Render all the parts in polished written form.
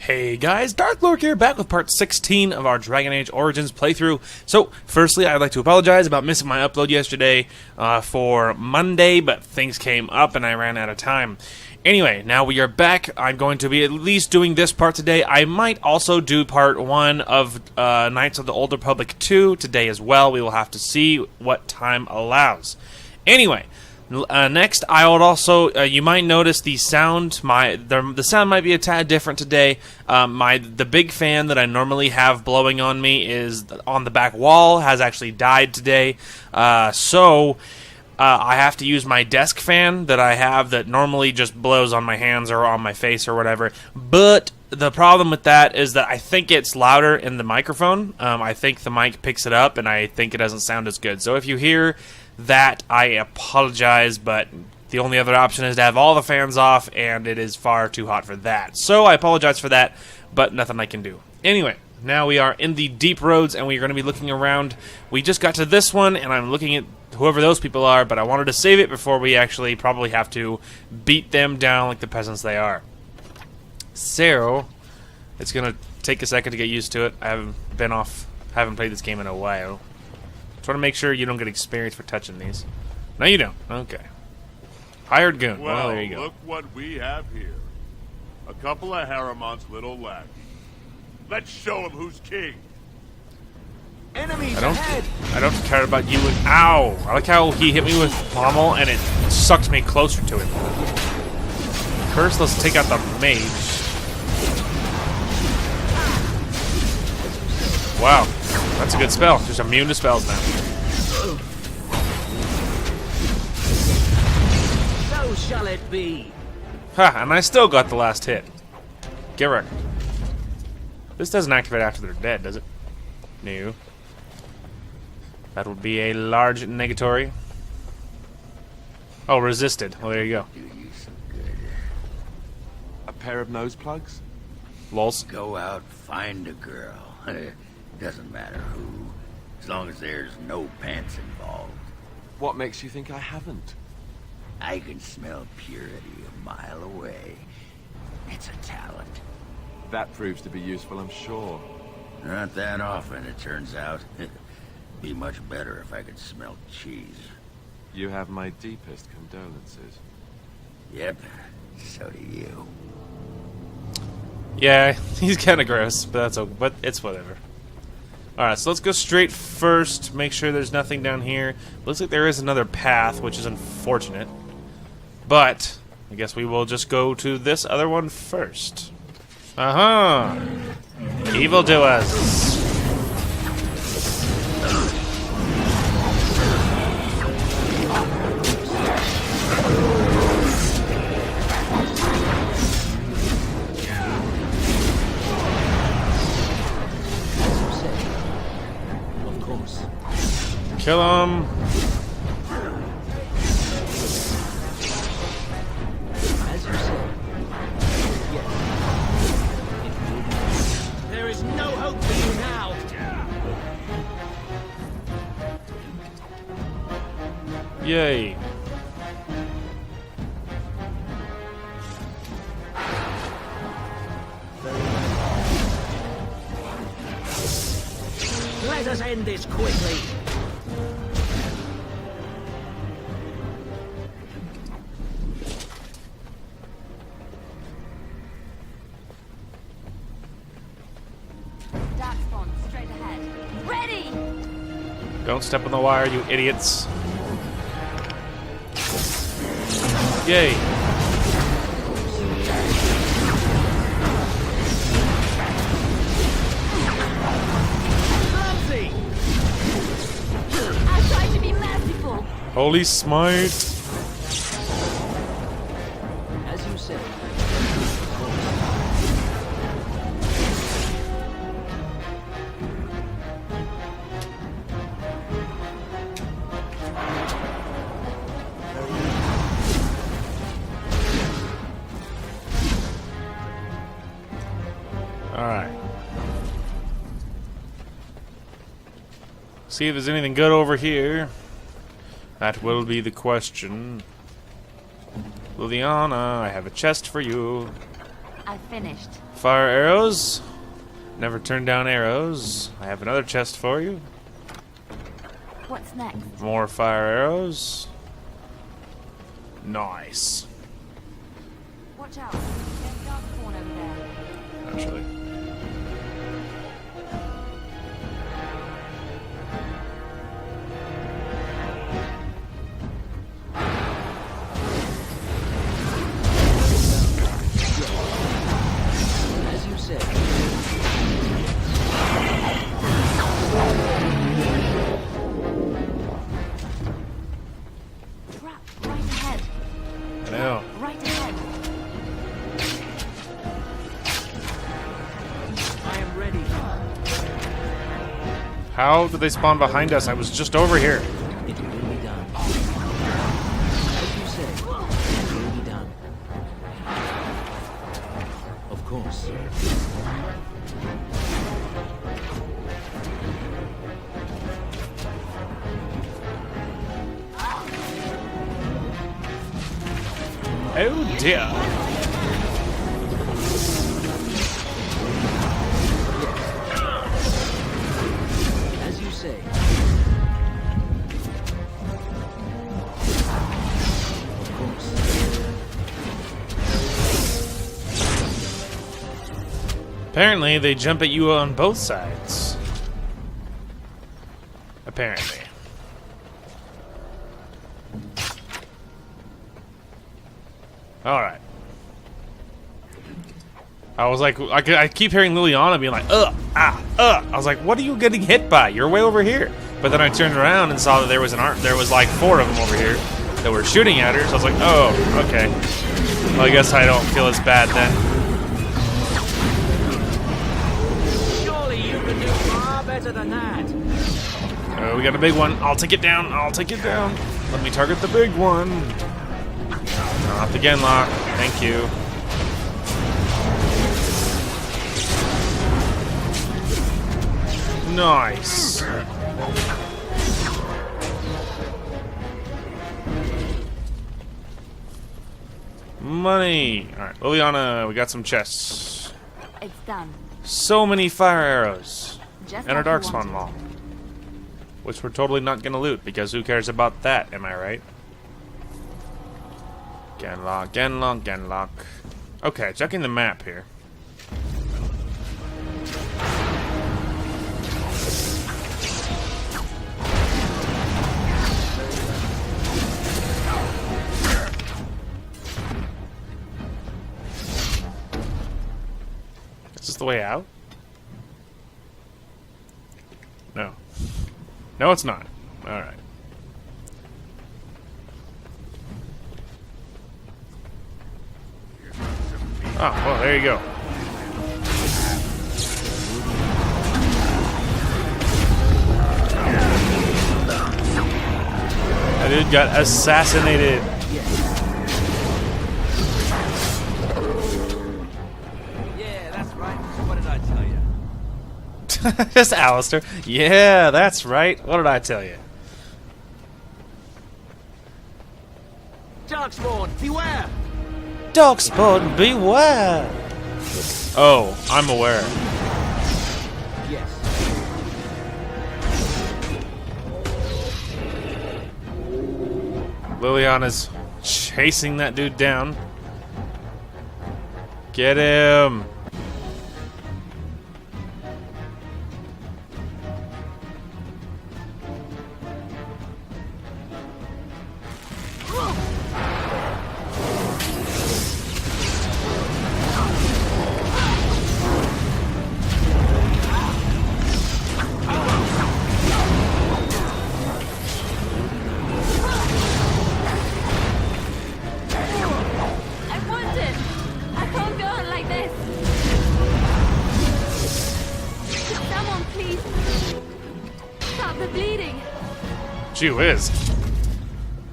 Hey guys, Dark Lord here, back with part 16 of our Dragon Age Origins playthrough. So, firstly, I'd like to apologize about missing my upload yesterday for Monday, but things came up and I ran out of time. Anyway, now we are back. I'm going to be at least doing this part today. I might also do part 1 of Knights of the Old Republic 2 today as well. We will have to see what time allows. Anyway, next, I would also, you might notice the sound, the sound might be a tad different today. The big fan that I normally have blowing on me is on the back wall, has actually died today. So I have to use my desk fan that I have that normally just blows on my hands or on my face or whatever. But the problem with that is that I think it's louder in the microphone. I think the mic picks it up, and I think it doesn't sound as good. So if you hear that, I apologize, but the only other option is to have all the fans off, and it is far too hot for that. So I apologize for that, but nothing I can do. Anyway, now we are in the deep roads, and we're going to be looking around. We just got to this one, and I'm looking at whoever those people are, but I wanted to save it before we actually probably have to beat them down like the peasants they are. So, it's going to take a second to get used to it. I haven't played this game in a while. Just want to make sure you don't get experience for touching these. No, you don't. Okay. Hired goon. Well, there you go. Look what we have here. A couple of Haramon's little lackeys. Let's show him who's king. Enemies ahead. I don't care about you. Ow! I like how he hit me with pommel and it sucked me closer to him. First, let's take out the mage. Wow. That's a good spell. Just immune to spells now. So shall it be. Ha! And I still got the last hit. Get wrecked. This doesn't activate after they're dead, does it? No. That would be a large negatory. Oh, resisted. Well, there you go. Do you some good. A pair of nose plugs? Lols. Go out, find a girl. Doesn't matter who, as long as there's no pants involved. What makes you think I haven't? I can smell purity a mile away. It's a talent. That proves to be useful, I'm sure. Not that often, it turns out. Be much better if I could smell cheese. You have my deepest condolences. Yep, so do you. Yeah, he's kind of gross, but it's whatever. Alright, so let's go straight first, make sure there's nothing down here. Looks like there is another path, which is unfortunate. But, I guess we will just go to this other one first. Evil to us. Kill him. As you say. There is no hope for you now. Yay. Let us end this quickly. Straight ahead. Ready! Don't step on the wire, you idiots. Yay. Clumsy! I try to be merciful. Holy smite. As you say. Alright. See if there's anything good over here. That will be the question. Liliana, I have a chest for you. I finished. Fire arrows. Never turn down arrows. I have another chest for you. What's next? More fire arrows. Nice. Watch out. There's dark spawn over there. Actually. As you said. Trap right ahead. I know. Right ahead. I am ready. How did they spawn behind us? I was just over here. It will be done. As you said, it will be done. Of course. Oh dear. As you say. Of course. Apparently, they jump at you on both sides. Apparently. Alright. I was like, I keep hearing Liliana being like, I was like, what are you getting hit by? You're way over here. But then I turned around and saw that there was there was like 4 of them over here that were shooting at her. So I was like, oh, okay. Well, I guess I don't feel as bad then. Surely you can do far better than that. Oh, we got a big one. I'll take it down. I'll take it down. Let me target the big one. Not the Genlock. Thank you. Nice. Money. Alright, Liliana, we got some chests. It's done. So many fire arrows. Just And a like you darkspawn wanted. maul. Which we're totally not gonna loot, because who cares about that, am I right? Genlock, Genlock, Genlock. Okay, checking the map here. Is this the way out? No. No, it's not. Alright. Oh, well, there you go. That dude got assassinated. Yeah, that's right. What did I tell you? Just Alistair. Yeah, that's right. What did I tell you? Darkspawn, beware! Darkspawn, beware! Oh, I'm aware. Yes. Liliana's chasing that dude down. Get him! I want it! I can't go on like this! Someone please stop the bleeding! Gee whiz.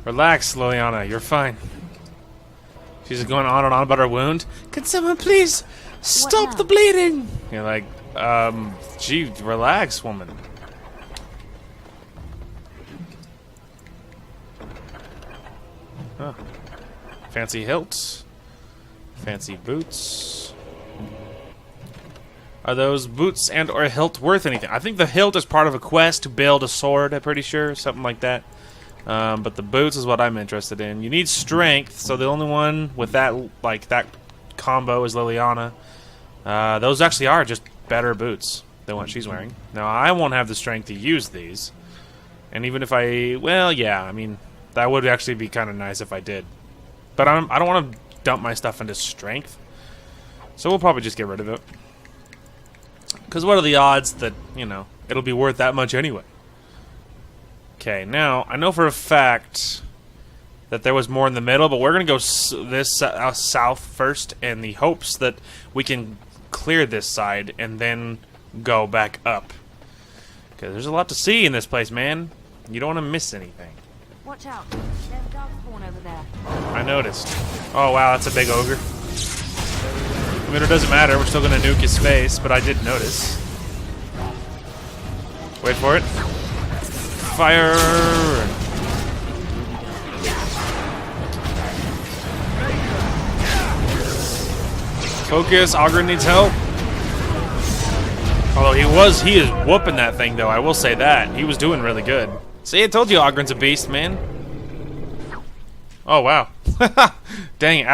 Relax, Liliana, you're fine. She's going on and on about her wound. Can someone please stop now? the bleeding? You're like, gee, relax, woman. Huh. Fancy hilts. Fancy boots. Are those boots and or hilt worth anything? I think the hilt is part of a quest to build a sword, I'm pretty sure. Something like that. But the boots is what I'm interested in. You need strength, so the only one with that, like, that combo is Liliana. Those actually are just better boots than what she's wearing. Now, I won't have the strength to use these. And even if I... Well, yeah, I mean, that would actually be kind of nice if I did. But I don't want to dump my stuff into strength. So we'll probably just get rid of it. Because what are the odds that, you know, it'll be worth that much anyway? Okay, now, I know for a fact that there was more in the middle, but we're going to go south first in the hopes that we can clear this side and then go back up. Because there's a lot to see in this place, man. You don't want to miss anything. Watch out. There's a dark spawn over there. I noticed. Oh, wow, that's a big ogre. I mean, it doesn't matter. We're still going to nuke his face, but I did notice. Wait for it. Fire! Focus. Ogre needs help. Although he is whooping that thing, though. I will say that. He was doing really good. See, I told you Ogren's a beast, man. Oh, wow. Dang,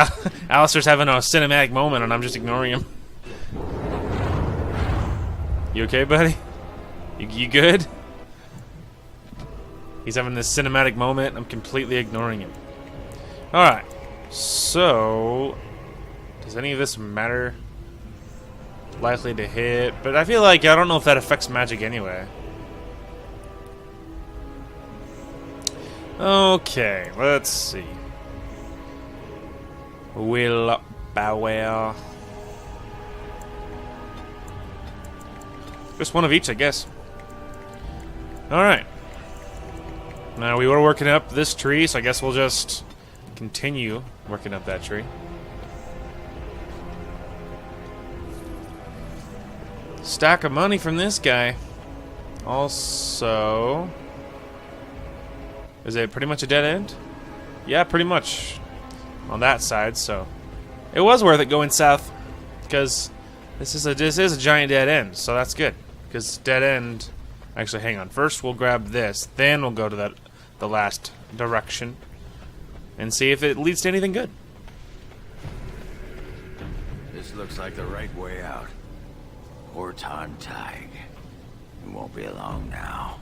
Alistair's having a cinematic moment and I'm just ignoring him. You okay, buddy? You good? He's having this cinematic moment. I'm completely ignoring him. Alright. So... Does any of this matter? Likely to hit. But I feel like I don't know if that affects magic anyway. Okay, let's see. Will Bower. Just one of each, I guess. Alright. Now, we were working up this tree, so I guess we'll just continue working up that tree. Stack of money from this guy. Also... Is it pretty much a dead end? Yeah, pretty much. On that side, so... It was worth it going south. Because this is a giant dead end, so that's good. Because dead end... Actually, hang on. First, we'll grab this. Then we'll go to the last direction. And see if it leads to anything good. This looks like the right way out. Horton Tig. It won't be long now.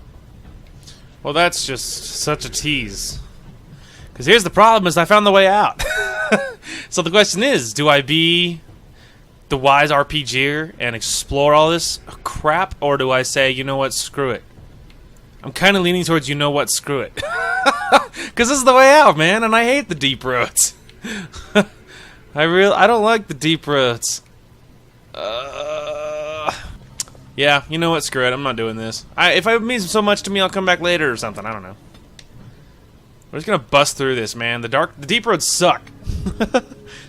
Well, that's just such a tease. Because here's the problem, is I found the way out. So the question is, do I be the wise RPGer and explore all this crap? Or do I say, you know what, screw it? I'm kind of leaning towards, you know what, screw it. Because this is the way out, man, and I hate the deep roads. I don't like the deep roads. Yeah, you know what, screw it, I'm not doing this. If it means so much to me, I'll come back later or something, I don't know. We're just gonna bust through this, man. The deep roads suck.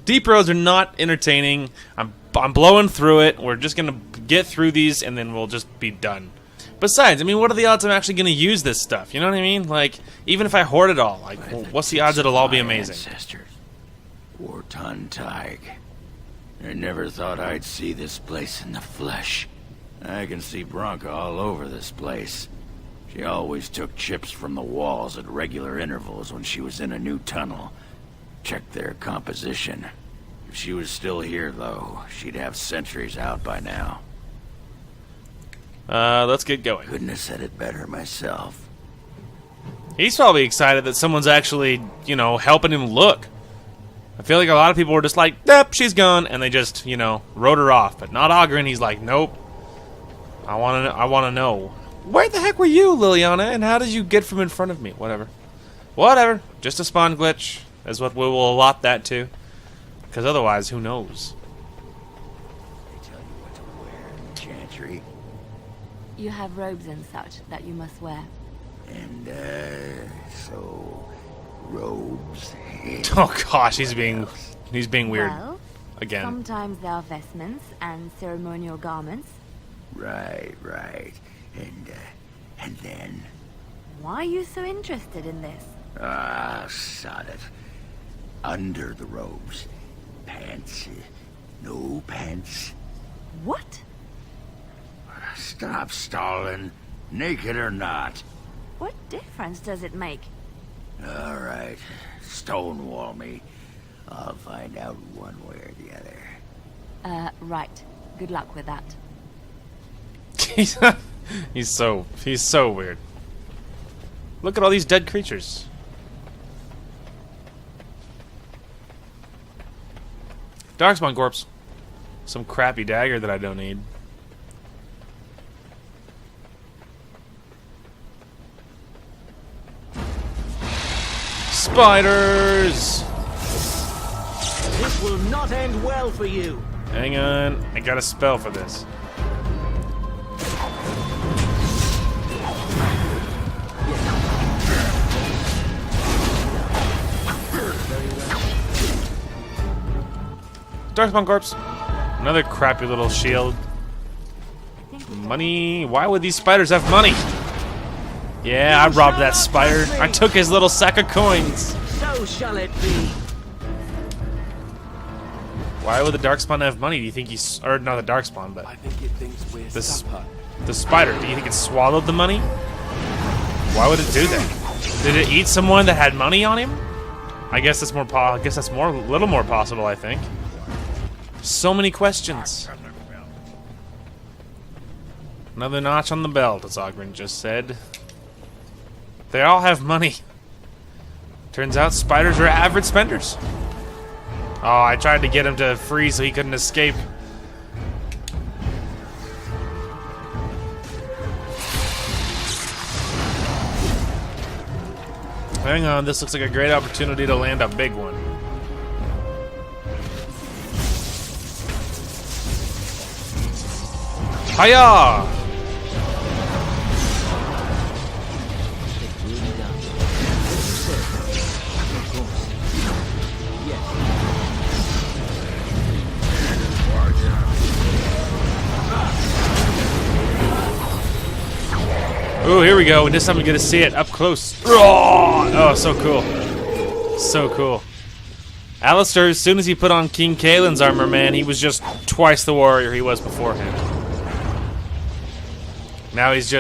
Deep roads are not entertaining. I'm blowing through it. We're just gonna get through these and then we'll just be done. Besides, I mean, what are the odds I'm actually gonna use this stuff? You know what I mean? Like, even if I hoard it all, like, what's the odds it'll all be amazing? Ancestors. Horton Tig. I never thought I'd see this place in the flesh. I can see Bronca all over this place. She always took chips from the walls at regular intervals when she was in a new tunnel. Checked their composition. If she was still here, though, she'd have sentries out by now. Let's get going. Couldn't have said it better myself. He's probably excited that someone's actually, you know, helping him look. I feel like a lot of people were just like, yep, she's gone, and they just, you know, wrote her off. But not Ogren, he's like, nope. I wanna know. Where the heck were you, Liliana, and how did you get from in front of me? Whatever. Whatever. Just a spawn glitch is what we will allot that to. Because otherwise, who knows? They tell you what to wear in Chantry. You have robes and such that you must wear. And, so... robes. Oh gosh, he's being weird. Well, again. sometimes there are vestments and ceremonial garments. Right. And then... Why are you so interested in this? Sod it. Under the robes. Pants. No pants. What? Stop stalling, naked or not. What difference does it make? All right, stonewall me. I'll find out one way or the other. Right. Good luck with that. he's so weird. Look at all these dead creatures. Darkspawn corpse. Some crappy dagger that I don't need. Spiders! This will not end well for you. Hang on, I got a spell for this. Darkspawn corpse. Another crappy little shield. Money. Why would these spiders have money? Yeah, I robbed that spider. I took his little sack of coins. So shall it be. Why would the Darkspawn have money? Do you think he's... Or not the Darkspawn, but... I think it thinks we're supper. The spider. Do you think it swallowed the money? Why would it do that? Did it eat someone that had money on him? I guess that's more... I guess that's more... a little more possible, I think. So many questions. Another notch on the belt, as Ogren just said. They all have money. Turns out spiders are avid spenders. Oh, I tried to get him to freeze so he couldn't escape. Hang on, this looks like a great opportunity to land a big one. Hiya! Really done. What you said. Of course. Yes. Ooh, here we go. And this time we get to see it up close. Oh, so cool. So cool. Alistair, as soon as he put on King Kaelin's armor, man, he was just twice the warrior he was beforehand. Now he's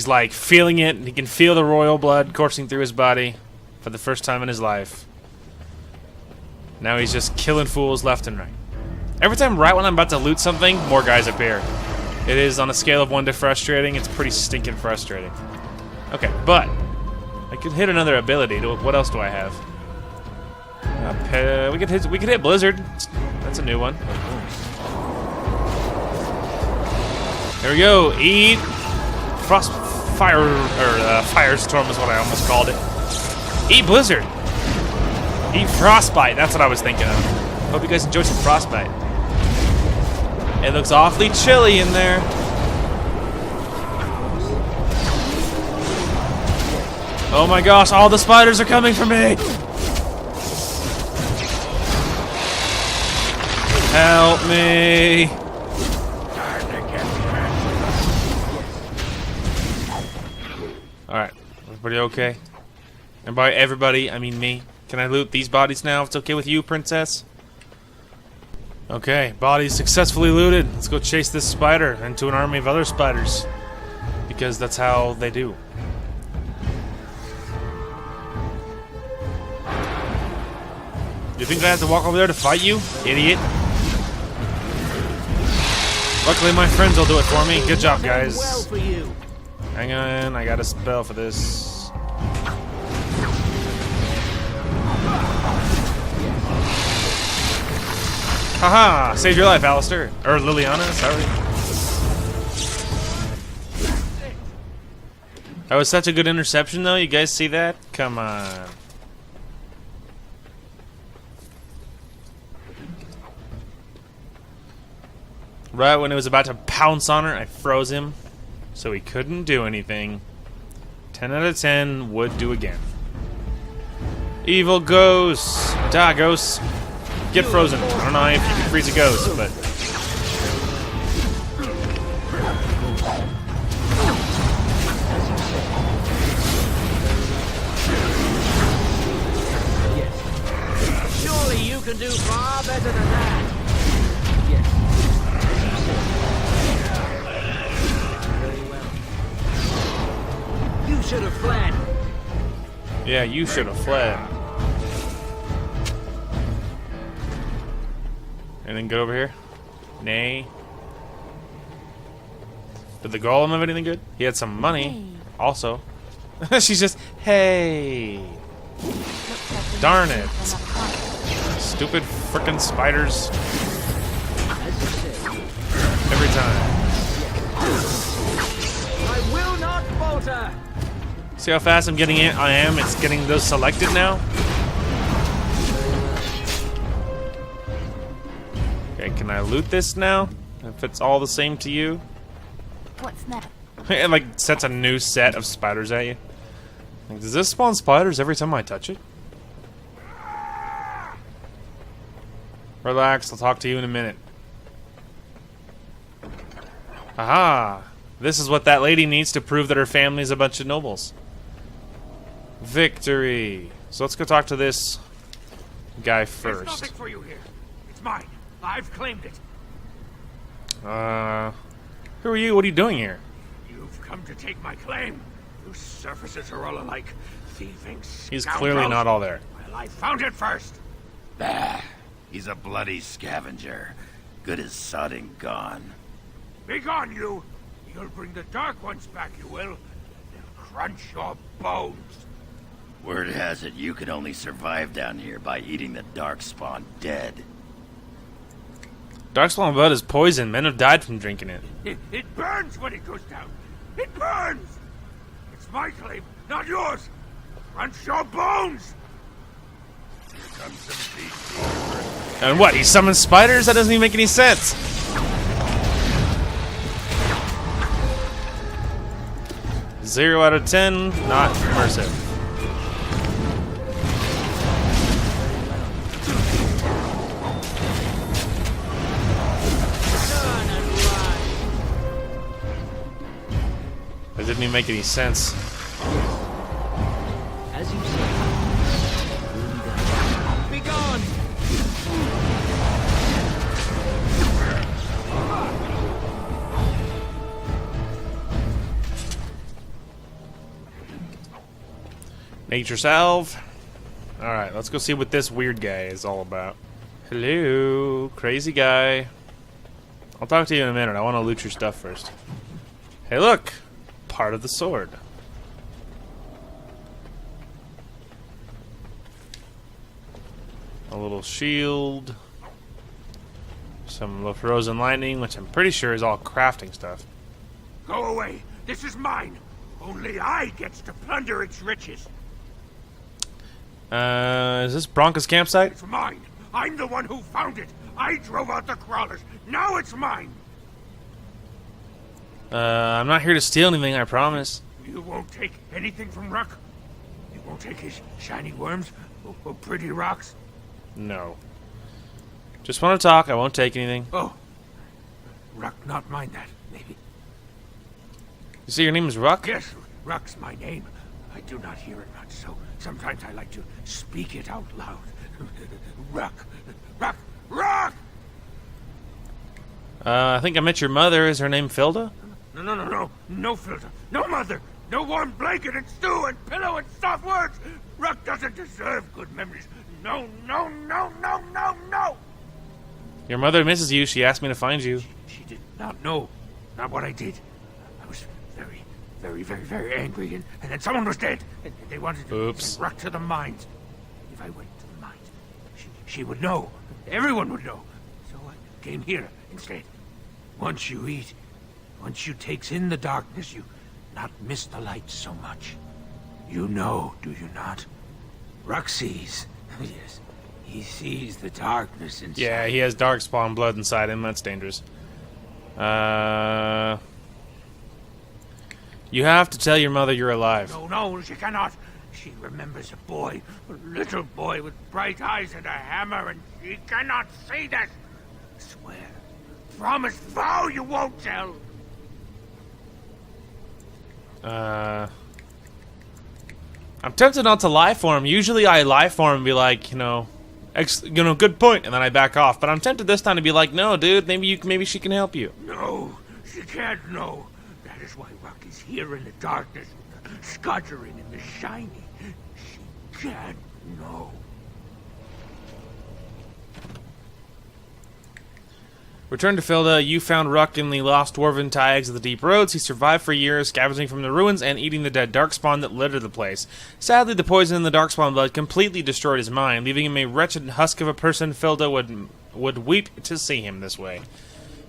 like feeling it, and he can feel the royal blood coursing through his body for the first time in his life. Now he's just killing fools left and right. Every time right when I'm about to loot something, more guys appear. It is, on a scale of 1 to frustrating, it's pretty stinking frustrating. Okay, but I could hit another ability. What else do I have? We could hit Blizzard. That's a new one. There we go. Eat Firestorm is what I almost called it. Eat Blizzard. Eat Frostbite. That's what I was thinking of. Hope you guys enjoyed some Frostbite. It looks awfully chilly in there. Oh my gosh, all the spiders are coming for me. Help me. Alright, everybody okay? And by everybody, I mean me. Can I loot these bodies now if it's okay with you, princess? Okay, bodies successfully looted. Let's go chase this spider into an army of other spiders. Because that's how they do. You think I have to walk over there to fight you, idiot? Luckily my friends will do it for me. Good job, guys. Well for you. Hang on, I got a spell for this. Haha! Saved your life, Alistair. Or Liliana, sorry. That was such a good interception, though. You guys see that? Come on. Right when it was about to pounce on her, I froze him. So he couldn't do anything. 10 out of 10 would do again. Evil ghosts. Die, ghosts. Get frozen. I don't know if you can freeze a ghost, but... Surely you can do far better than that. Yes. Yeah, you should have fled. And then go over here. Nay. Did the golem have anything good? He had some money. Hey. Also. She's just, hey. Looks like we Darn need it. some up front. Stupid frickin' spiders. As you say. Every time. I will not falter! See how fast I'm getting it? I am. It's getting those selected now. Okay, can I loot this now? If it's all the same to you? What's that? It like sets a new set of spiders at you. Like, does this spawn spiders every time I touch it? Relax, I'll talk to you in a minute. Aha! This is what that lady needs to prove that her family's a bunch of nobles. Victory! So let's go talk to this guy There's first. nothing for you here. It's mine. I've claimed it. Who are you? What are you doing here? You've come to take my claim. Those surfaces are all alike. Thieving He's scoundrels. clearly not all there. Well, I found it first. Bah, he's a bloody scavenger. Good as sodding gone. Be gone, you. You'll bring the Dark Ones back, you will. They'll crunch your bones. Word has it you can only survive down here by eating the Darkspawn dead. Darkspawn blood is poison. Men have died from drinking it. It burns when it goes down. It burns. It's my claim, not yours. Crunch your bones. Here comes some beast. And what? He summons spiders? That doesn't even make any sense. Zero out of 10, not immersive. Turn and run! That didn't even make any sense. As you say. Be gone! Nature salve. Alright, let's go see what this weird guy is all about. Hello, crazy guy. I'll talk to you in a minute. I want to loot your stuff first. Hey, look! Part of the sword. A little shield. Some frozen lightning, which I'm pretty sure is all crafting stuff. Go away. This is mine. Only I gets to plunder its riches. Is this Bronca's campsite? It's mine. I'm the one who found it. I drove out the crawlers. Now it's mine. I'm not here to steal anything, I promise. You won't take anything from Ruck? You won't take his shiny worms or pretty rocks? No. Just want to talk, I won't take anything. Oh. Ruck not mind that, maybe. You see, your name is Ruck? Yes, Ruck's my name. I do not hear it much, so sometimes I like to speak it out loud. Ruck! Ruck! Ruck! I think I met your mother. Is her name Filda? No filter. No mother. No warm blanket and stew and pillow and soft words. Ruck doesn't deserve good memories. No. Your mother misses you. She asked me to find you. She did not know. Not what I did. I was very angry, and then someone was dead. And they wanted to send Ruck to the mines. If I went to the mines, she would know. Everyone would know. So I came here instead. Once you eat, once you takes in the darkness, you not miss the light so much. You know, do you not? Ruck sees. Yes, he sees the darkness inside. Yeah, he has darkspawn blood inside him. That's dangerous. You have to tell your mother you're alive. No, she cannot. She remembers a boy, a little boy with bright eyes and a hammer, and she cannot say that. Swear. Promise, vow you won't tell. I'm tempted not to lie for him. Usually I lie for him and be like, good point, and then I back off. But I'm tempted this time to be like, no, dude, maybe she can help you. No, she can't know. That is why Ruck is here in the darkness, scuttering in the shiny. She can't know. Return to Filda. You found Ruck in the lost dwarven tags of the deep roads. He survived for years, scavenging from the ruins and eating the dead darkspawn that littered the place. Sadly, the poison in the darkspawn blood completely destroyed his mind, leaving him a wretched husk of a person Filda would weep to see him this way.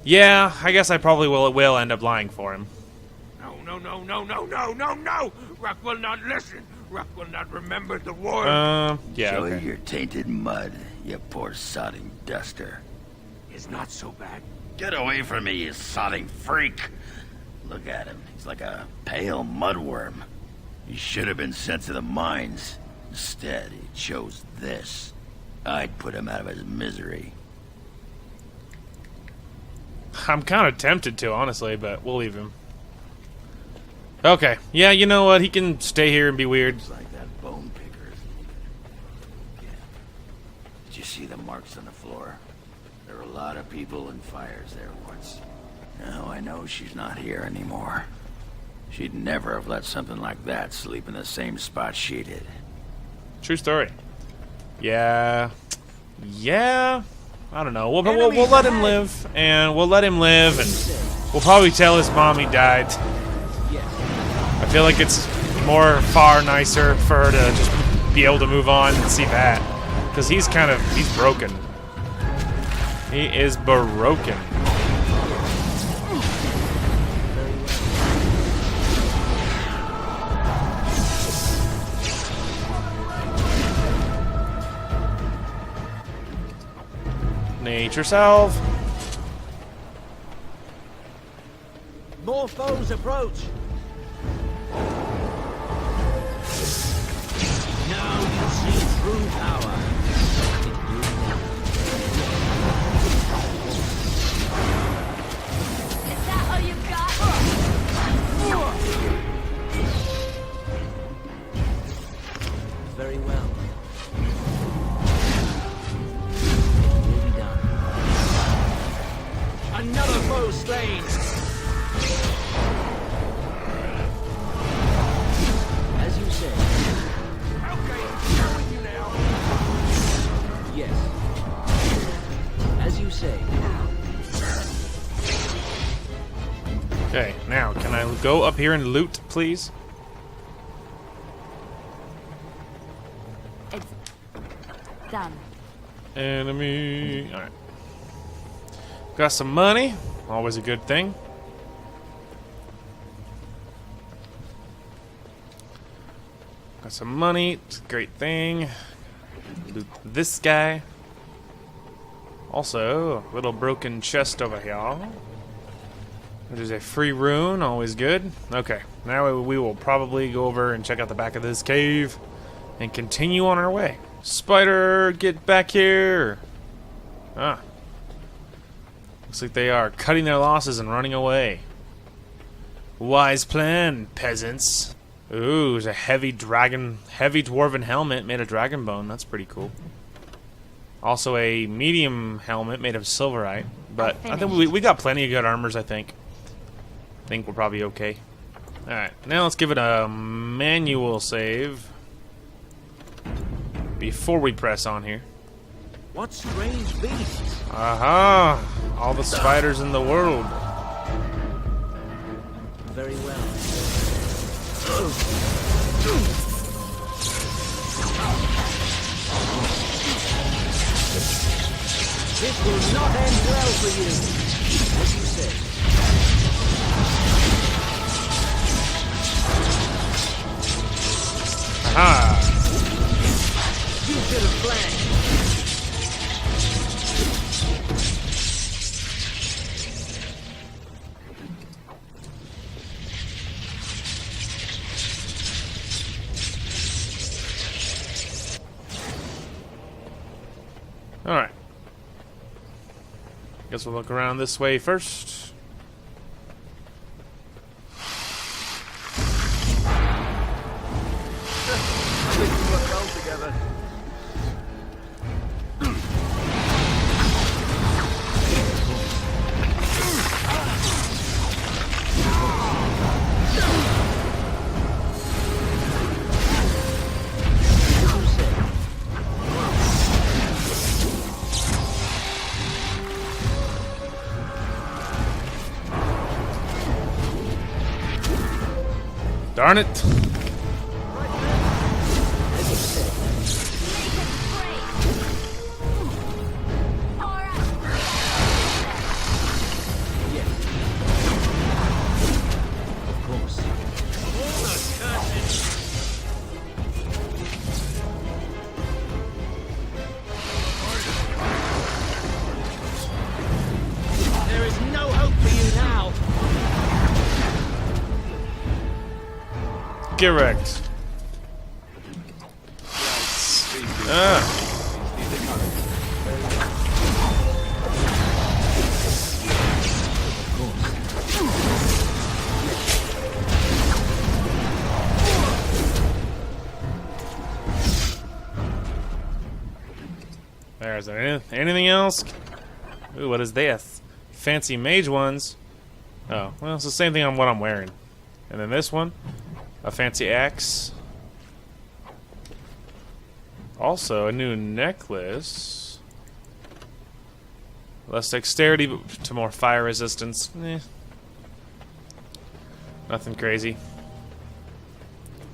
Yeah, I guess I probably will end up lying for him. No. Ruck will not listen. Ruck will not remember the war. Yeah, Show okay. your tainted mud, you poor sodding duster. It's not so bad. Get away from me, you sodding freak! Look at him. He's like a pale mudworm. He should have been sent to the mines. Instead, he chose this. I'd put him out of his misery. I'm kind of tempted to, honestly, but we'll leave him. Okay. Yeah, you know what? He can stay here and be weird. It's like that bone picker. Yeah. Did you see the marks on the floor? There were a lot of people and fires there once. Now I know she's not here anymore. She'd never have let something like that sleep in the same spot she did. True story. Yeah. I don't know. We'll let him live, and we'll probably tell his mom he died. I feel like it's far nicer for her to just be able to move on and see that, because he's broken. He is broken. Nature self. More foes approach. Now you see true power. Is that all you've got? Very well. It will be done. Another foe slain. As you say. Okay, I'm with you now. Yes. As you say. Okay, now can I go up here and loot, please? It's done. Enemy. Alright. Got some money. Always a good thing. Got some money. It's a great thing. Loot this guy. Also, a little broken chest over here. There's a free rune. Always good. Okay. Now we will probably go over and check out the back of this cave and continue on our way. Spider, get back here! Ah. Looks like they are cutting their losses and running away. Wise plan, peasants. Ooh, there's a heavy dwarven helmet made of dragon bone. That's pretty cool. Also a medium helmet made of silverite. But I think we got plenty of good armors, I think. I think we're probably okay. Alright, now let's give it a manual save before we press on here. What strange beasts? Aha! All the spiders in the world. Very well. This will not end well for you. As you say. Aha! You should have planned. Alright. Guess we'll look around this way first. Darn it. As you said. Yes. Of course. There is no hope for you now. Correct. Ah. There's anything else? Ooh, what is this? Fancy mage ones. Oh, well, it's the same thing on what I'm wearing. And then this one, a fancy axe. Also, a new necklace. Less dexterity, but to more fire resistance. Nothing crazy.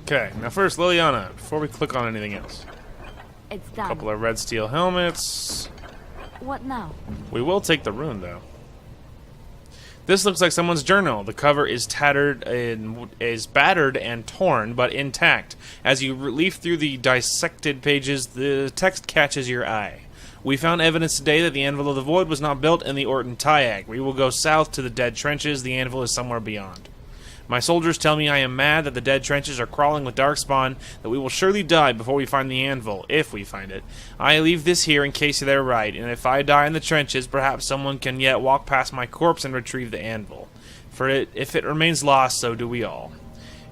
Okay, now first, Liliana, before we click on anything else. It's A done. couple of red steel helmets. What now? We will take the rune, though. This looks like someone's journal. The cover is battered and torn, but intact. As you leaf through the dissected pages, the text catches your eye. We found evidence today that the Anvil of the Void was not built in the Orton Tayag. We will go south to the Dead Trenches. The Anvil is somewhere beyond. My soldiers tell me I am mad that the Dead Trenches are crawling with darkspawn, that we will surely die before we find the Anvil, if we find it. I leave this here in case they're right, and if I die in the trenches, perhaps someone can yet walk past my corpse and retrieve the Anvil. If it remains lost, so do we all.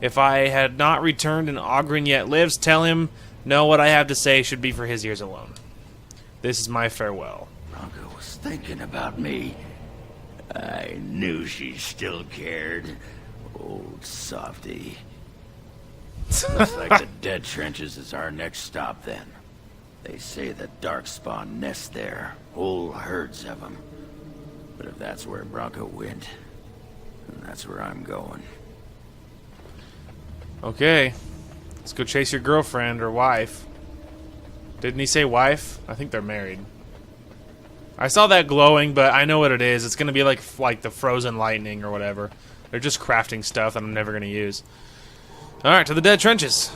If I had not returned and Ogren yet lives, tell him, no, what I have to say should be for his ears alone. This is my farewell. Bronca was thinking about me. I knew she still cared. Old softy. Looks like the Dead Trenches is our next stop then. They say that darkspawn nest there, whole herds of them. But if that's where Bronca went, then that's where I'm going. Okay, let's go chase your girlfriend or wife. Didn't he say wife? I think they're married. I saw that glowing, but I know what it is. It's gonna be like the frozen lightning or whatever. They're just crafting stuff that I'm never gonna use. Alright, to the Dead Trenches.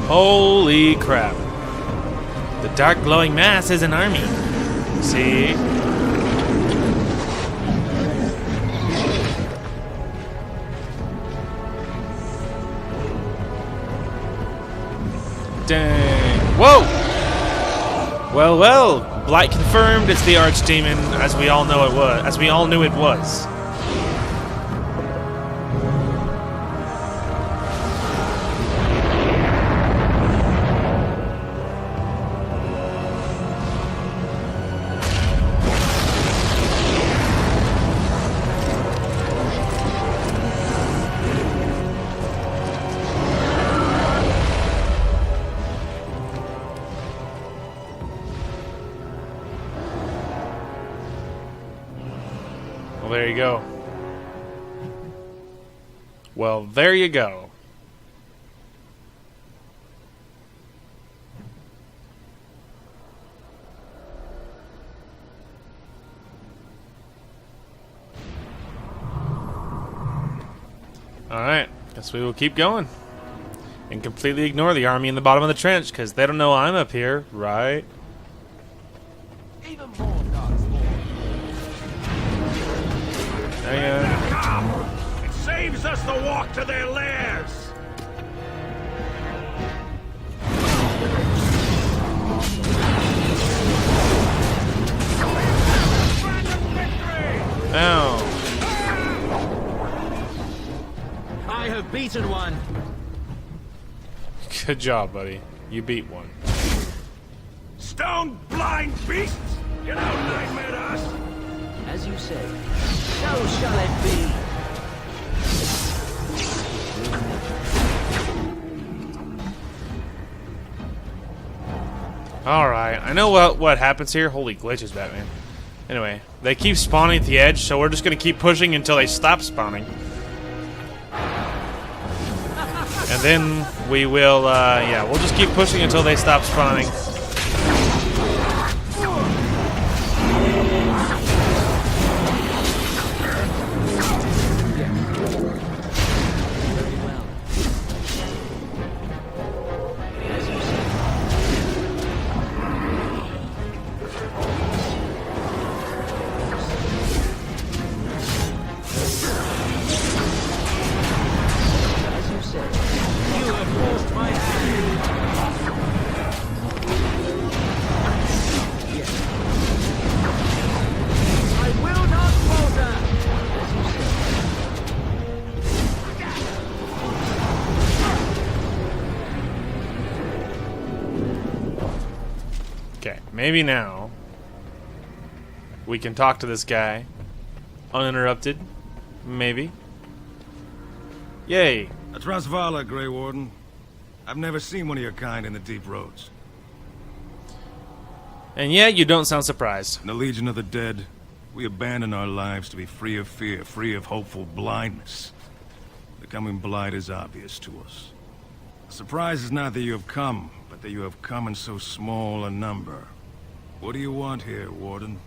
Holy crap. The dark glowing mass is an army. See? Dang. Whoa! Well, well. Blight confirmed it's the Archdemon, as we all know it was. As we all knew it was. Well, there you go. Well, there you go. Alright, guess we will keep going. And completely ignore the army in the bottom of the trench, because they don't know I'm up here, right? Even more darkspawn. Hang on. Come! It saves us the walk to their lairs! Ow. I have beaten one. Good job, buddy. You beat one. Stone blind beasts! You don't nightmare us! As you say, so shall it be. Alright, I know what happens here. Holy glitches, Batman. Anyway, they keep spawning at the edge, so we're just gonna keep pushing until they stop spawning. And then we will, yeah, we'll just keep pushing until they stop spawning. Okay, maybe now we can talk to this guy uninterrupted. Maybe. Yay. Trasvala, Grey Warden. I've never seen one of your kind in the deep roads. And yeah, you don't sound surprised. In the Legion of the Dead, we abandon our lives to be free of fear, free of hopeful blindness. The coming blight is obvious to us. The surprise is not that you have come, but that you have come in so small a number. What do you want here, Warden?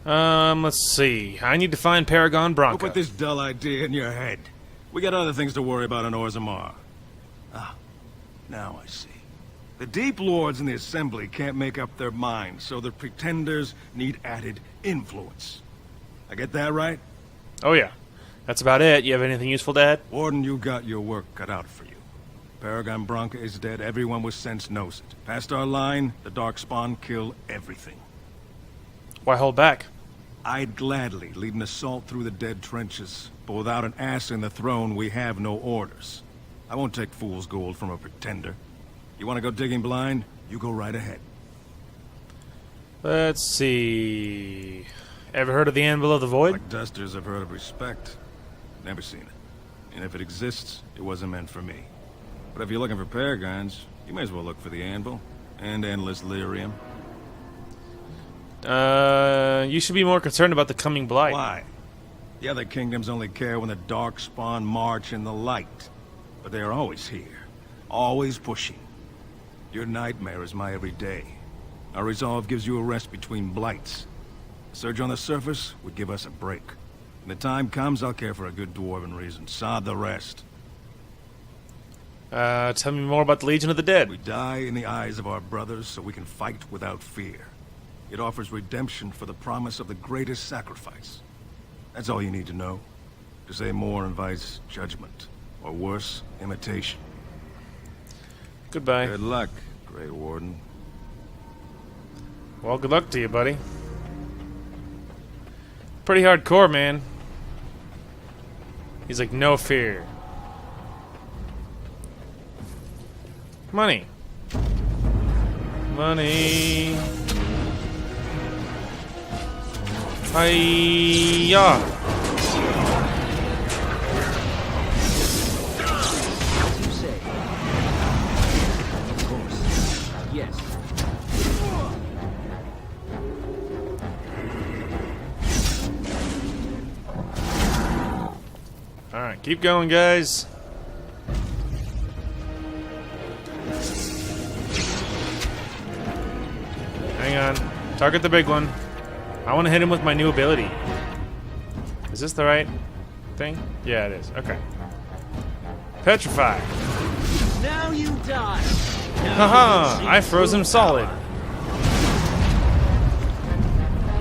Let's see. I need to find Paragon Bronco. Who put this dull idea in your head? We got other things to worry about in Orzammar. Ah, now I see. The Deep Lords in the Assembly can't make up their minds, so the Pretenders need added influence. I get that right? Oh yeah. That's about it. You have anything useful, Dad? Warden, you got your work cut out for you. Paragon Bronca is dead. Everyone with sense knows it. Past our line, the Darkspawn kill everything. Why hold back? I'd gladly lead an assault through the dead trenches, but without an ass in the throne, we have no orders. I won't take fool's gold from a pretender. You want to go digging blind? You go right ahead. Let's see. Ever heard of the Anvil of the Void? Like dusters, I've heard of respect. Never seen it. And if it exists, it wasn't meant for me. But if you're looking for paragons, you may as well look for the Anvil. And endless lyrium. You should be more concerned about the coming blight. Why? The other kingdoms only care when the Darkspawn march in the light. But they are always here. Always pushing. Your nightmare is my everyday. Our resolve gives you a rest between blights. A surge on the surface would give us a break. When the time comes, I'll care for a good dwarven reason. Sod the rest. Tell me more about the Legion of the Dead. We die in the eyes of our brothers so we can fight without fear. It offers redemption for the promise of the greatest sacrifice. That's all you need to know. To say more invites judgment. Or worse, imitation. Goodbye. Good luck, Grey Warden. Well, good luck to you, buddy. Pretty hardcore, man. He's like, no fear. Money. Money. Hiya. As you say. Of course. Yes. Alright, keep going, guys. Hang on. Target the big one. I want to hit him with my new ability. Is this the right thing? Yeah, it is. Okay. Petrify. Now you die. Haha! I froze him solid.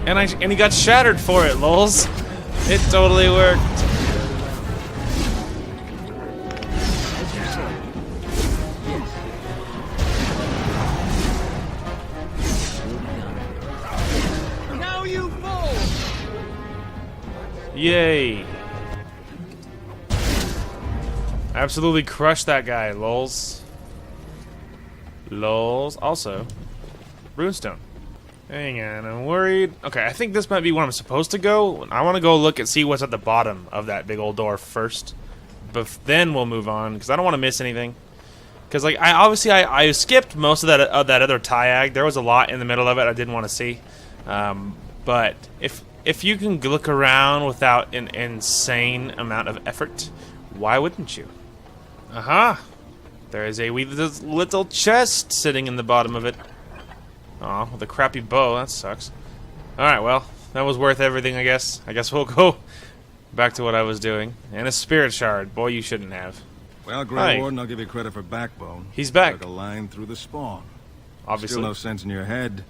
And he got shattered for it, lols. It totally worked. Now you fall. Yay. Absolutely crushed that guy, lols. Lols. Also, runestone. Hang on, I'm worried. Okay, I think this might be where I'm supposed to go. I want to go look and see what's at the bottom of that big old door first. But then we'll move on, because I don't want to miss anything. Because like I skipped most of that other Tyag. There was a lot in the middle of it I didn't want to see. But if you can look around without an insane amount of effort, why wouldn't you? Aha! There is a wee little chest sitting in the bottom of it. Aw, with a crappy bow. That sucks. Alright, well, that was worth everything, I guess. I guess we'll go back to what I was doing. And a spirit shard. Boy, you shouldn't have. Well, Grey Warden, I'll give you credit for backbone. He's back. Took a line through the spawn. Obviously. Still no sense in your head,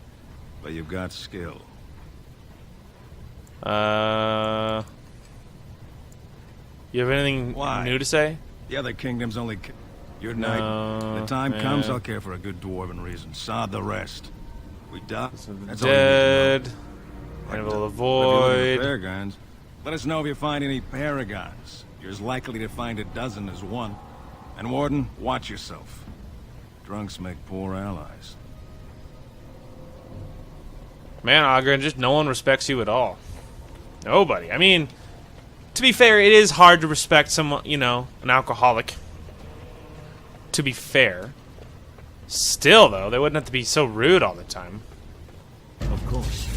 but you've got skill. You have anything new to say? The other kingdoms only... Your knight. No, The time comes, I'll care for a good dwarven reason. Sod the rest. We die. That's Dead. Anvil Anvil of of the Void. Void. Paragons. Let us know if you find any paragons. You're as likely to find a dozen as one. And Warden, watch yourself. Drunks make poor allies. Man, Ogren, just no one respects you at all. Nobody. I mean, to be fair, it is hard to respect someone, you know, an alcoholic. To be fair. Still, though, they wouldn't have to be so rude all the time. Of course.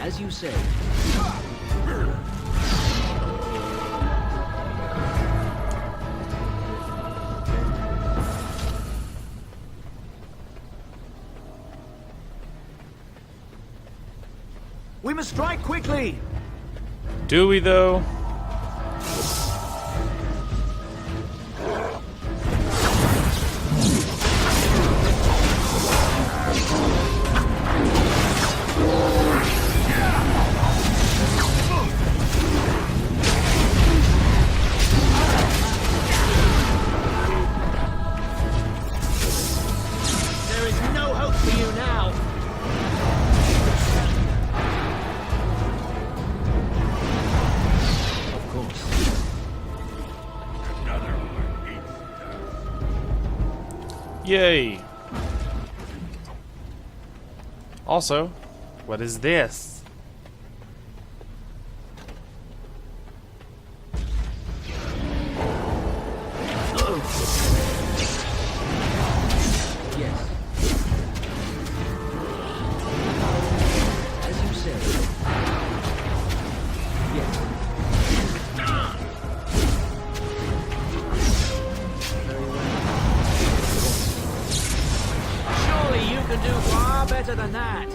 As you say. We must strike quickly! Do we, though? There is no hope for you now! Of course. Another one eats dust. Yay. Also, what is this? Yes. As you say. Yes. Very well. Surely you can do far better than that.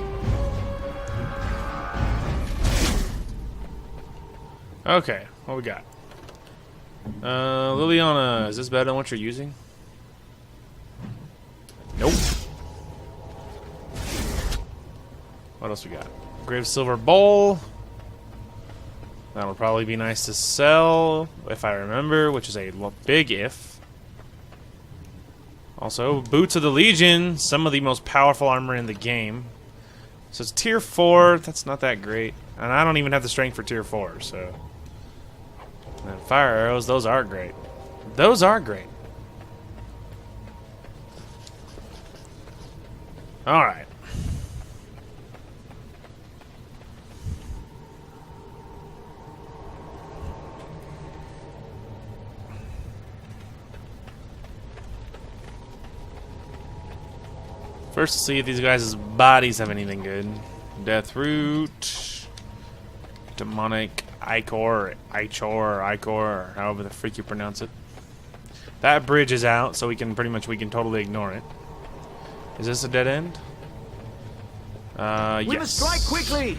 Okay, what we got? Liliana, is this better than what you're using? Nope. What else we got? Grave Silver Bowl. That would probably be nice to sell, if I remember, which is a big if. Also, Boots of the Legion, some of the most powerful armor in the game. So it's tier 4, that's not that great. And I don't even have the strength for tier 4, so... And fire arrows, those are great. Those are great. Alright. First, see if these guys' bodies have anything good. Death Root. Demonic Ichor, or however the freak you pronounce it. That bridge is out, so we can totally ignore it. Is this a dead end? We yes. must strike quickly!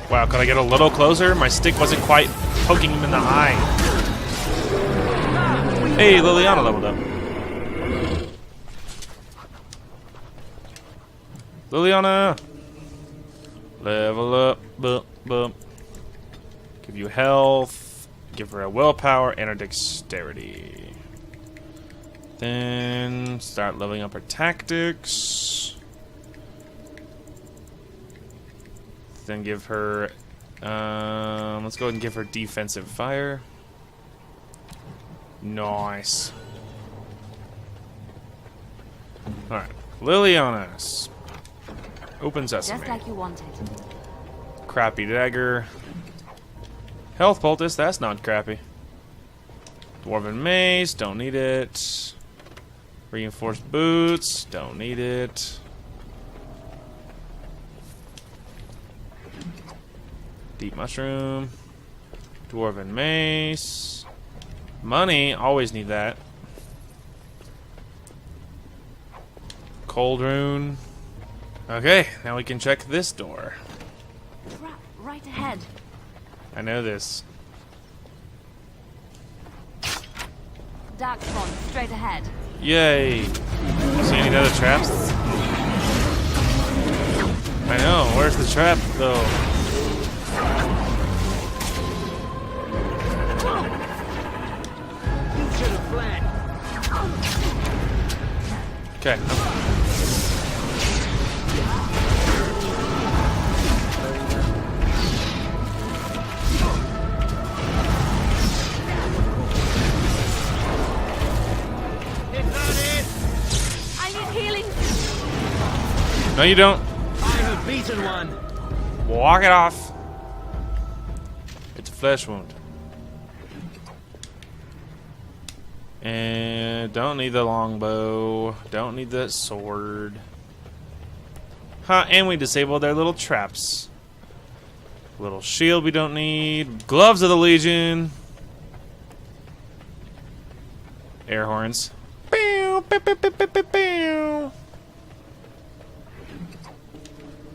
Wow, could I get a little closer? My stick wasn't quite poking him in the eye. Hey, Liliana leveled up. Liliana! Level up, bump, bump. Give you health. Give her a willpower and a dexterity. Then start leveling up her tactics. Then give her, let's go ahead and give her defensive fire. Nice. Alright, Liliana's. Open sesame. Just like you wanted. Crappy dagger. Health poultice, that's not crappy. Dwarven mace, don't need it. Reinforced boots, don't need it. Deep mushroom. Dwarven mace. Money, always need that. Cold rune. Okay, now we can check this door. Crap, right ahead. I know this. Dark spawn, straight ahead. Yay! See any other traps? I know, where's the trap though? You should have fled. Okay. I need healing. No, you don't. I have beaten one. Walk it off. It's a flesh wound. And don't need the longbow. Don't need the sword. Huh, and we disabled their little traps. Little shield we don't need. Gloves of the Legion. Air horns. Pew, pew, pew, pew, pew, pew, pew.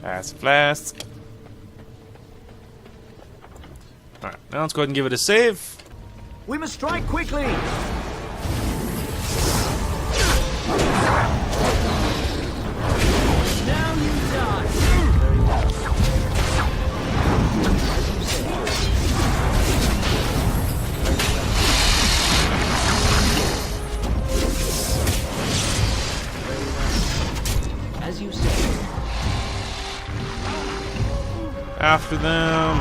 That's a flask. Alright, now let's go ahead and give it a save. We must strike quickly. Now you die. Very well. As you say. After them.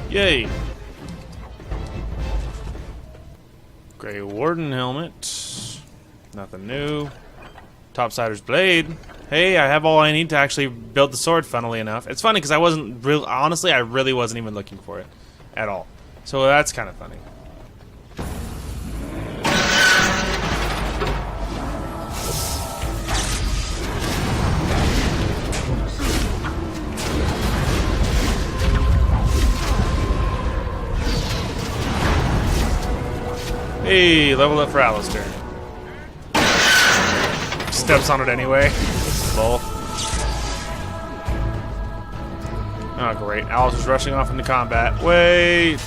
Yay. Grey Warden helmet. Nothing new. Topsider's blade. Hey, I have all I need to actually build the sword, funnily enough. It's funny because I wasn't real. Honestly, I really wasn't even looking for it at all. So that's kind of funny. Hey, level up for Alistair. Steps on it anyway. Lol. Oh, great. Alistair's rushing off into combat. Wait!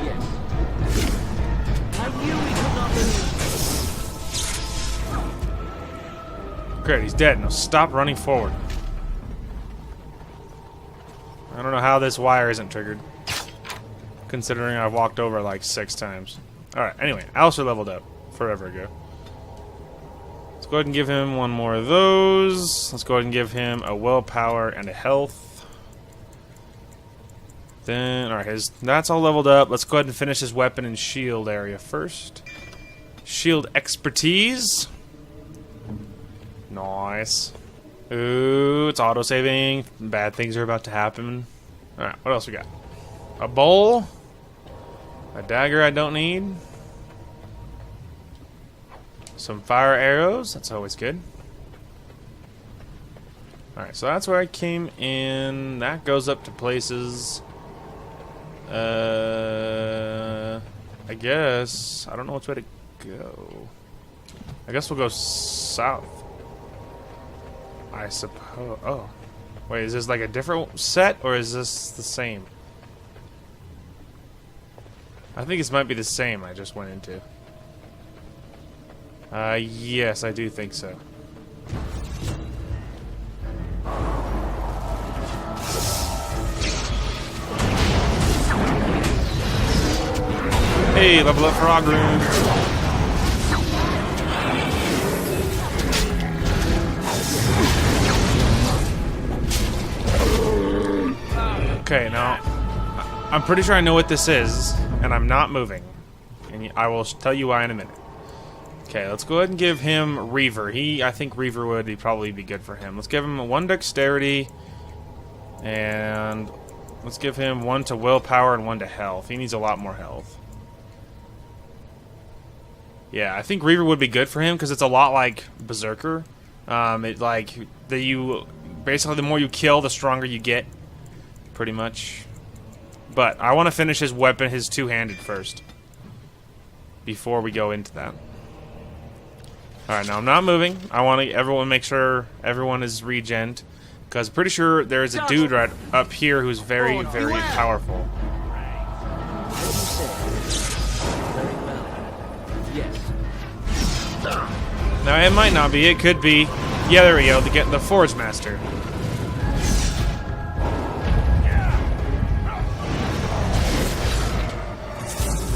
Yes. I knew we could not lose. Great, he's dead. Now stop running forward. I don't know how this wire isn't triggered. Considering I've walked over like 6 times. Alright, anyway, Alistair leveled up forever ago. Let's go ahead and give him one more of those. Let's go ahead and give him a willpower and a health. Then, alright, that's all leveled up. Let's go ahead and finish his weapon and shield area first. Shield expertise. Nice. Ooh, it's auto-saving. Bad things are about to happen. Alright, what else we got? A bowl. A dagger I don't need. Some fire arrows. That's always good. Alright, so that's where I came in. That goes up to places. I guess. I don't know which way to go. I guess we'll go south. I suppose. Oh. Wait, is this like a different set, or is this the same? I think this might be the same I just went into. Yes, I do think so. Hey, level up for Ogren. Okay, now I'm pretty sure I know what this is, and I'm not moving. And I will tell you why in a minute. Okay, let's go ahead and give him Reaver. I think Reaver would probably be good for him. Let's give him 1 dexterity, and let's give him 1 to willpower and 1 to health. He needs a lot more health. Yeah, I think Reaver would be good for him because it's a lot like Berserker. Basically the more you kill, the stronger you get, pretty much. But I want to finish his weapon, his two-handed first, before we go into that. All right, now I'm not moving. I want to everyone make sure everyone is regened, because I'm pretty sure there's a dude right up here who's very, very powerful. What do you say? Very well. Yes. Now it might not be. It could be. Yeah, there we go. The Forge Master.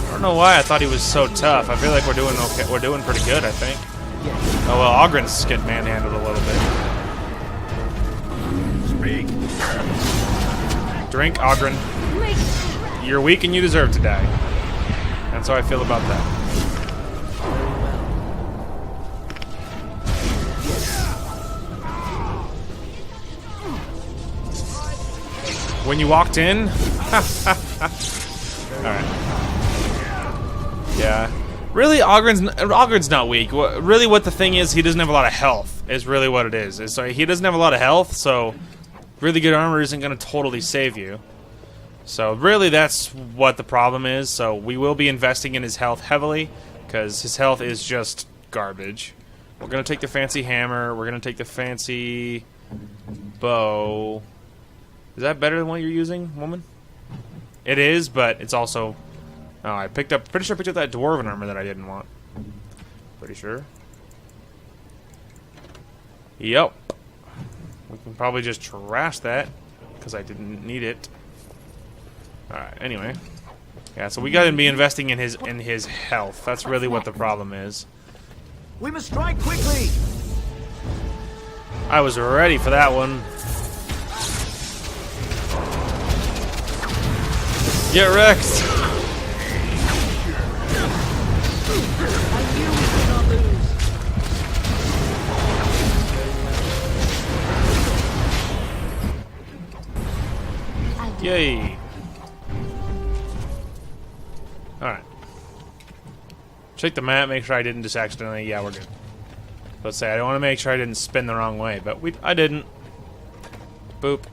I don't know why I thought he was so tough. I feel like we're doing okay. We're doing pretty good, I think. Oh well, Ogren's getting manhandled a little bit. Speak. Drink, Ogren. You're weak and you deserve to die. That's how I feel about that. When you walked in? Alright. Yeah. Really, Ogren's not weak. Really, what the thing is, he doesn't have a lot of health, is really what it is. So he doesn't have a lot of health, so really good armor isn't going to totally save you. So really, that's what the problem is. So we will be investing in his health heavily, because his health is just garbage. We're going to take the fancy hammer. We're going to take the fancy bow. Is that better than what you're using, woman? It is, but it's also... Oh, pretty sure I picked up that dwarven armor that I didn't want. Pretty sure. Yep. We can probably just trash that, because I didn't need it. Alright, anyway. Yeah, so we gotta be investing in his health. That's really what the problem is. We must strike quickly! I was ready for that one. Get wrecked! Yay! Alright. Check the map, make sure I didn't just accidentally... Yeah, we're good. Let's say I want to make sure I didn't spin the wrong way, but I didn't. Boop.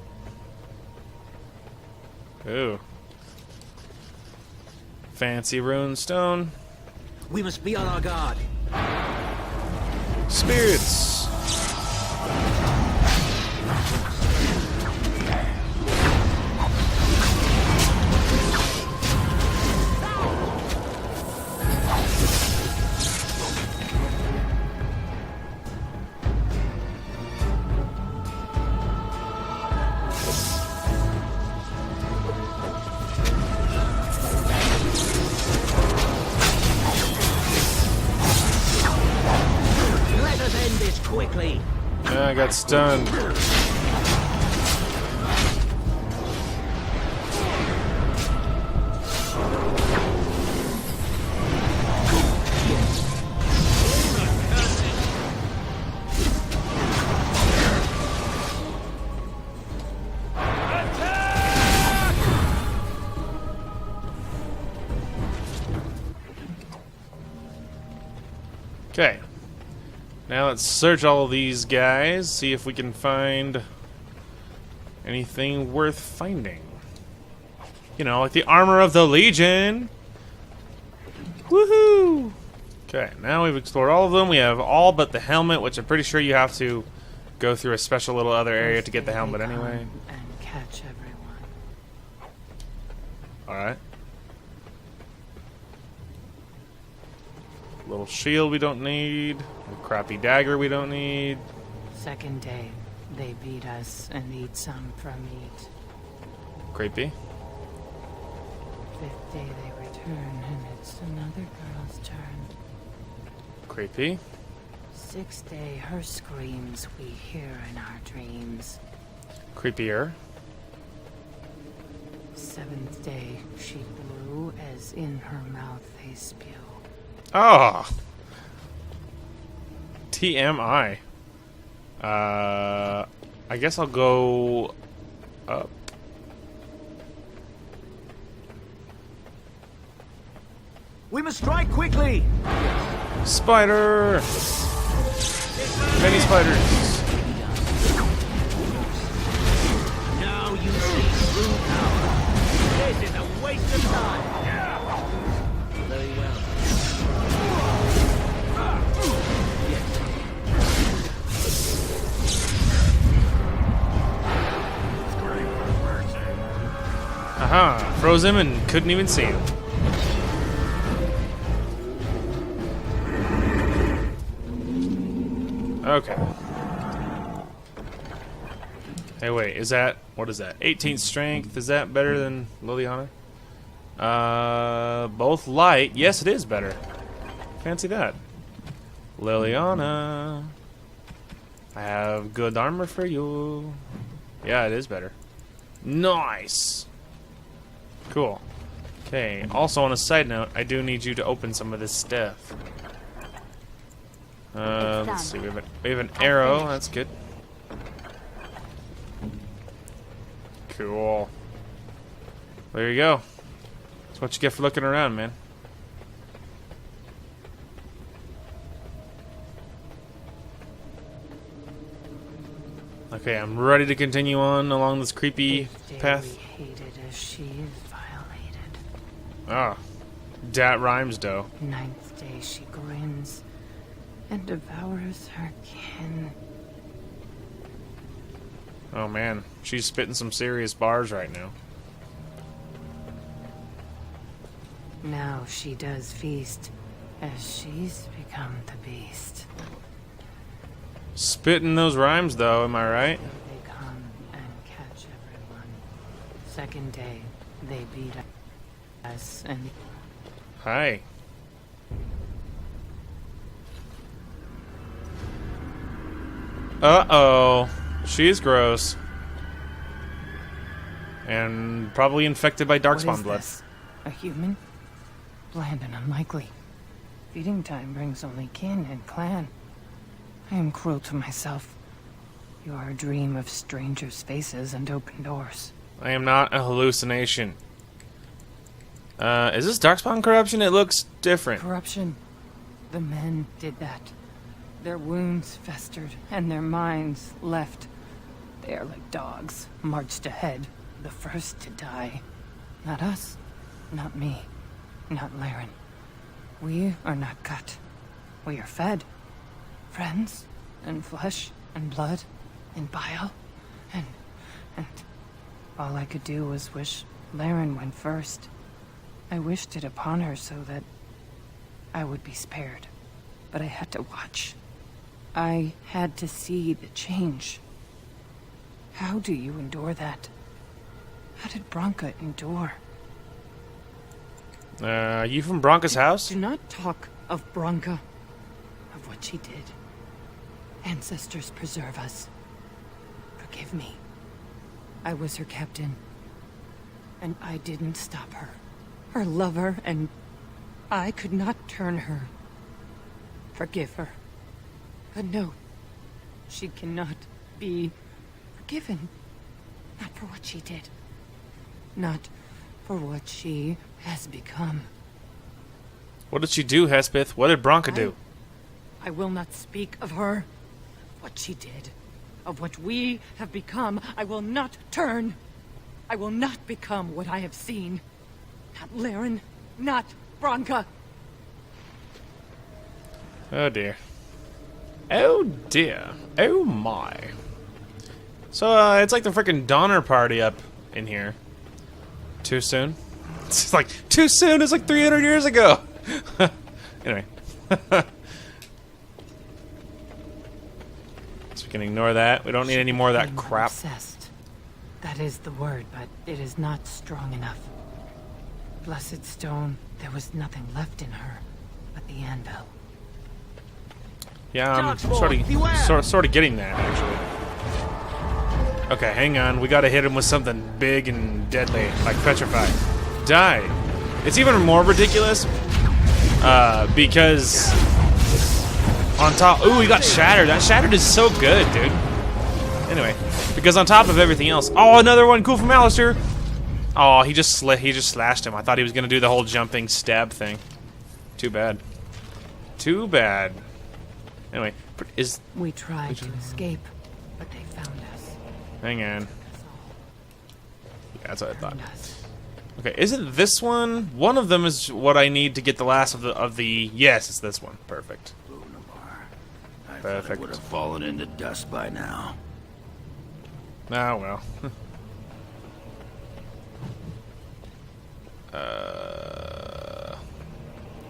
Ooh. Fancy rune stone. We must be on our guard. Spirits. Quickly. Yeah, I got stunned. Okay. Now let's search all of these guys, see if we can find anything worth finding. You know, like the armor of the Legion. Woohoo! Okay, now we've explored all of them. We have all but the helmet, which I'm pretty sure you have to go through a special little other area to get the helmet anyway. And catch everyone. Alright. Little shield we don't need. A crappy dagger we don't need. Second day, they beat us and eat some from meat. Creepy. Fifth day they return and it's another girl's turn. Creepy. Sixth day, her screams we hear in our dreams. Creepier. Seventh day, she blew as in her mouth they spew. Oh. TMI. I guess I'll go up. We must strike quickly! Spider! Many spiders. Now you see true power. This is a waste of time. Very well. Aha! Froze him and couldn't even see him. Okay. Hey, wait, is that, what is that? 18th strength, is that better than Liliana? Both light. Yes, it is better. Fancy that. Liliana. I have good armor for you. Yeah, it is better. Nice. Cool. Okay, also on a side note, I do need you to open some of this stuff. Let's see, we have an arrow, that's good. Cool. There you go. That's what you get for looking around, man. Okay, I'm ready to continue on along this creepy path. We hated as she is violated. Ah, dat rhymes, though. Ninth day she grins and devours her kin. Oh man, she's spitting some serious bars right now. Now she does feast as she's become the beast. Spitting those rhymes, though, am I right? They come and catch everyone. Second day, they beat us and... Hi. Uh-oh. She's gross. And probably infected by What is darkspawn blood. this? A human? Bland and unlikely. Feeding time brings only kin and clan. I am cruel to myself. You are a dream of strangers' faces and open doors. I am not a hallucination. Is this darkspawn corruption? It looks different. Corruption. The men did that. Their wounds festered, and their minds left. They are like dogs, marched ahead, the first to die. Not us, not me, not Laren. We are not cut. We are fed. Friends, and flesh, and blood, and bile, and all I could do was wish Laren went first. I wished it upon her so that I would be spared. But I had to watch. I had to see the change. How do you endure that? How did Branka endure? You from Bronca's house? Do not talk of Branka, of what she did. Ancestors preserve us. Forgive me. I was her captain, and I didn't stop her. Her lover, and I could not turn her. Forgive her. But no, she cannot be forgiven. Not for what she did. Not for what she has become. What did she do, Hespith? What did Bronca do? I will not speak of her. What she did. Of what we have become. I will not turn. I will not become what I have seen. Not Laren. Not Branka. Oh dear. Oh dear. Oh my. So it's like the freaking Donner Party up in here. Too soon? It's like too soon. It's like 300 years ago. Anyway. So we can ignore that. We don't need any more of that Became crap. Obsessed. That is the word, but it is not strong enough. Blessed stone, there was nothing left in her but the anvil. Yeah, I'm sort of getting that actually. Okay, hang on. We gotta hit him with something big and deadly, like petrify. Die. It's even more ridiculous because on top. Ooh, he got shattered. That shattered is so good, dude. Anyway, because on top of everything else, oh, another one cool from Alistair. Oh, he just slashed him. I thought he was gonna do the whole jumping stab thing. Too bad. Too bad. Anyway, We tried to escape, but they found us. hang on. Us Yeah, that's what I all. thought. Found us. Okay, isn't this one? One of them is what I need to get the last of the. Yes, it's this one. Perfect. I thought it Perfect. would have fallen into dust by now. Ah, well.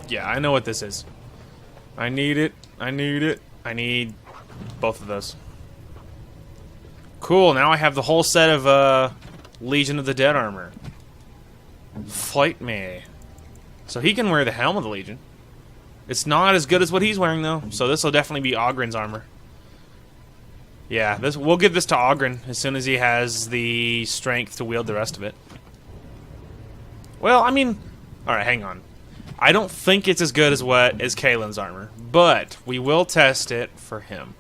Yeah, I know what this is. I need it. I need it. I need both of those. Cool, now I have the whole set of Legion of the Dead armor. Fight me. So he can wear the helm of the Legion. It's not as good as what he's wearing though, so this will definitely be Ogren's armor. Yeah, we'll give this to Ogren as soon as he has the strength to wield the rest of it. Well, I mean, alright, hang on. I don't think it's as good as Kaelin's armor, but we will test it for him.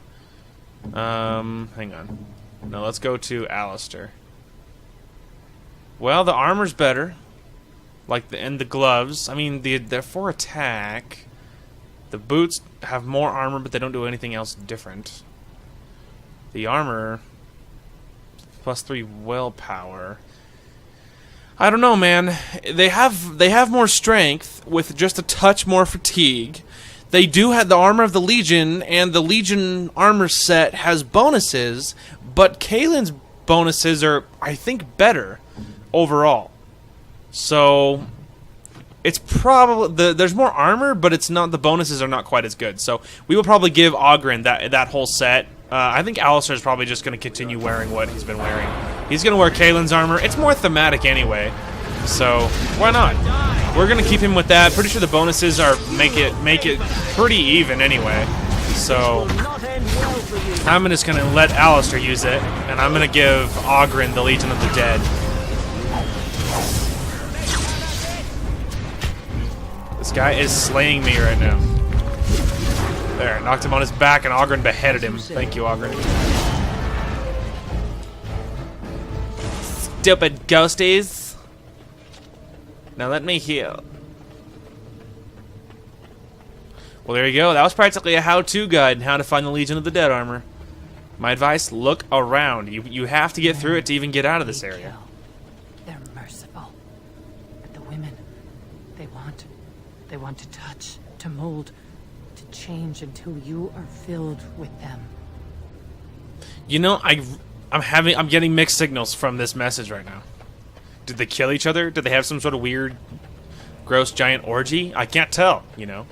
Hang on. No, let's go to Alistair. Well, the armor's better. Like and the gloves. I mean, they're for attack. The boots have more armor, but they don't do anything else different. The armor +3 willpower. I don't know, man. They have more strength with just a touch more fatigue. They do have the armor of the Legion, and the Legion armor set has bonuses, but Kaelin's bonuses are, I think, better overall. So it's probably there's more armor, but it's not, the bonuses are not quite as good. So we will probably give Ogren that whole set. I think Alistair's probably just going to continue wearing what he's been wearing. He's going to wear Kaelin's armor. It's more thematic anyway, so why not? We're going to keep him with that. Pretty sure the bonuses are make it pretty even anyway. So I'm just going to let Alistair use it, and I'm going to give Ogren the Legion of the Dead. This guy is slaying me right now. There, knocked him on his back, and Ogren beheaded him. Thank you, Ogren. Stupid ghosties. Now let me heal. Well, there you go. That was practically a how-to guide on how to find the Legion of the Dead armor. My advice, look around. You have to get through it to even get out of this area. They're merciful. But the women, they want to touch, to mold, to change until you are filled with them. You know, I'm getting mixed signals from this message right now. Did they kill each other? Did they have some sort of weird, gross, giant orgy? I can't tell, you know.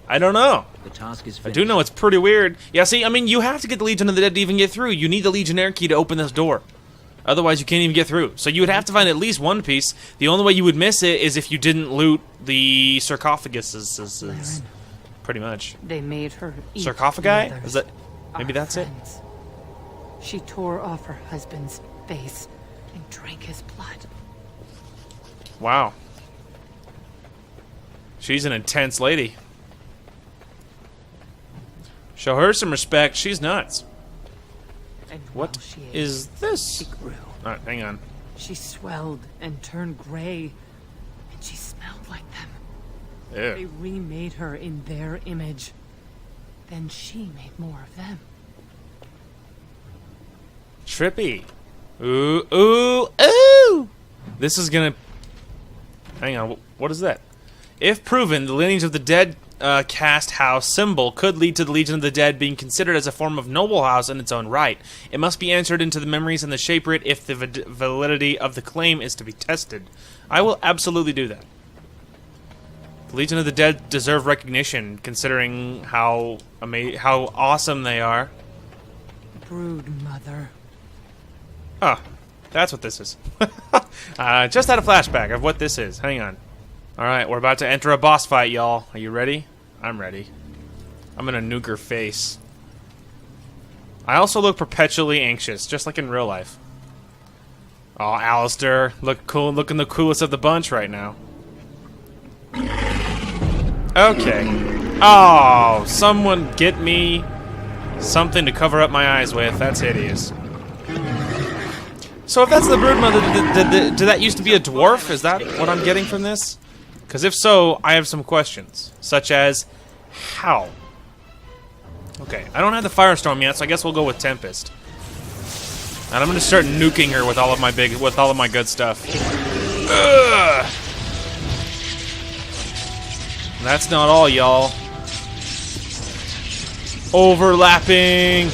I don't know. The task is I finished. do know it's pretty weird. Yeah, see, I mean, you have to get the Legion of the Dead to even get through. You need the Legionnaire key to open this door. Otherwise, you can't even get through. So you would have to find at least one piece. The only way you would miss it is if you didn't loot the sarcophaguses. Pretty much. They made her eat Sarcophagi? the others, Is that... Maybe our that's it? friends. She tore off her husband's face and drank his blood. Wow. She's an intense lady. Show her some respect. She's nuts. And What while she ate, is this? she grew. Alright, hang on. She swelled and turned gray, and she smelled like them. They Ew. remade her in their image. Then she made more of them. Trippy. Ooh, ooh, ooh! This is gonna... Hang on, what is that? If proven, the lineage of the dead caste house symbol could lead to the Legion of the Dead being considered as a form of noble house in its own right. It must be entered into the memories and the shape writ if the validity of the claim is to be tested. I will absolutely do that. The Legion of the Dead deserve recognition, considering how awesome they are. Brood mother. Oh, that's what this is. Just had a flashback of what this is. Hang on. Alright, we're about to enter a boss fight, y'all. Are you ready? I'm ready. I'm gonna nuke her face. I also look perpetually anxious, just like in real life. Oh, Alistair, looking the coolest of the bunch right now. Okay. Oh, someone get me something to cover up my eyes with. That's hideous. So if that's the broodmother, did that used to be a dwarf? Is that what I'm getting from this? Because if so, I have some questions. Such as, how? Okay, I don't have the Firestorm yet, so I guess we'll go with Tempest. And I'm gonna start nuking her with all of my good stuff. Ugh. That's not all, y'all. Overlapping.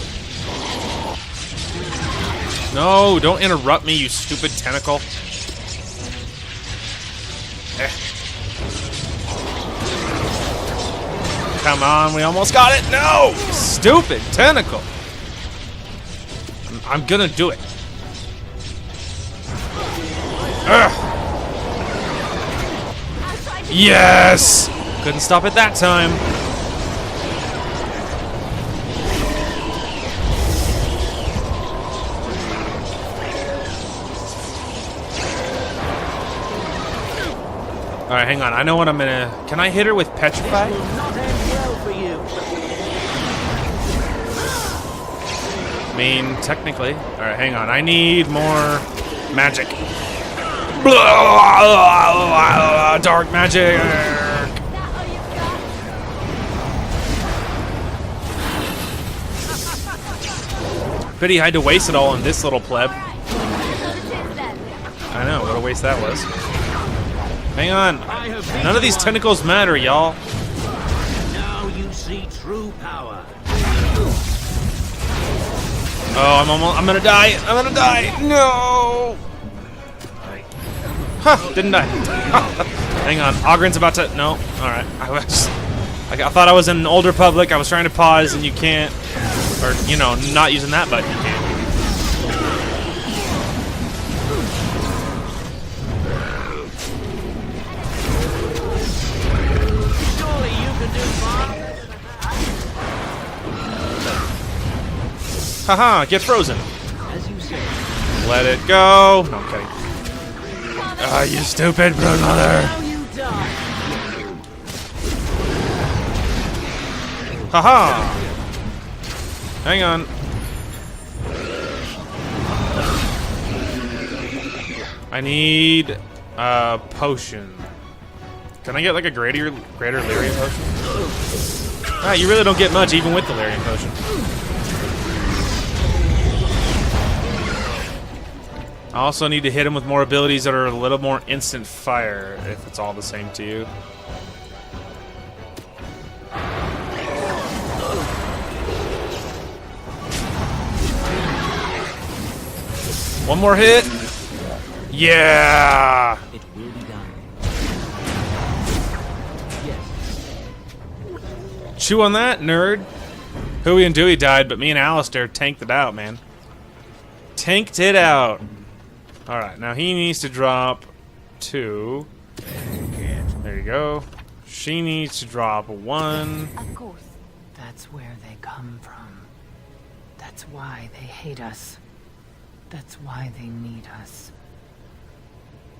No, don't interrupt me, you stupid tentacle. Come on, we almost got it. No! Stupid tentacle. I'm gonna do it. Ugh. Yes! Couldn't stop it that time. Alright, hang on. I know what I'm gonna... Can I hit her with Petrify? I mean, technically. Alright, hang on. I need more magic. Dark magic! Pity I had to waste it all on this little pleb. I know, what a waste that was. Hang on. None of these tentacles matter, y'all. Now you see true power. Oh, I'm gonna die. I'm gonna die. No. Huh, didn't die. Hang on. Ogren's about to... No. Alright. I thought I was in Old Republic. I was trying to pause, and you can't... Or, you know, not using that button, you can't. Haha, get frozen. Let it go. No, I'm kidding. Ah, you stupid broodmother. Haha. Hang on. I need a potion. Can I get like a greater Lyrium potion? Ah, you really don't get much even with the Lyrium potion. I also need to hit him with more abilities that are a little more instant fire, if it's all the same to you. One more hit. Yeah. It will be done. Yes. Chew on that, nerd. Huey and Dewey died, but me and Alistair tanked it out, man. Tanked it out. Alright, now he needs to drop 2. There you go. She needs to drop 1. Of course. That's where they come from. That's why they hate us. That's why they need us.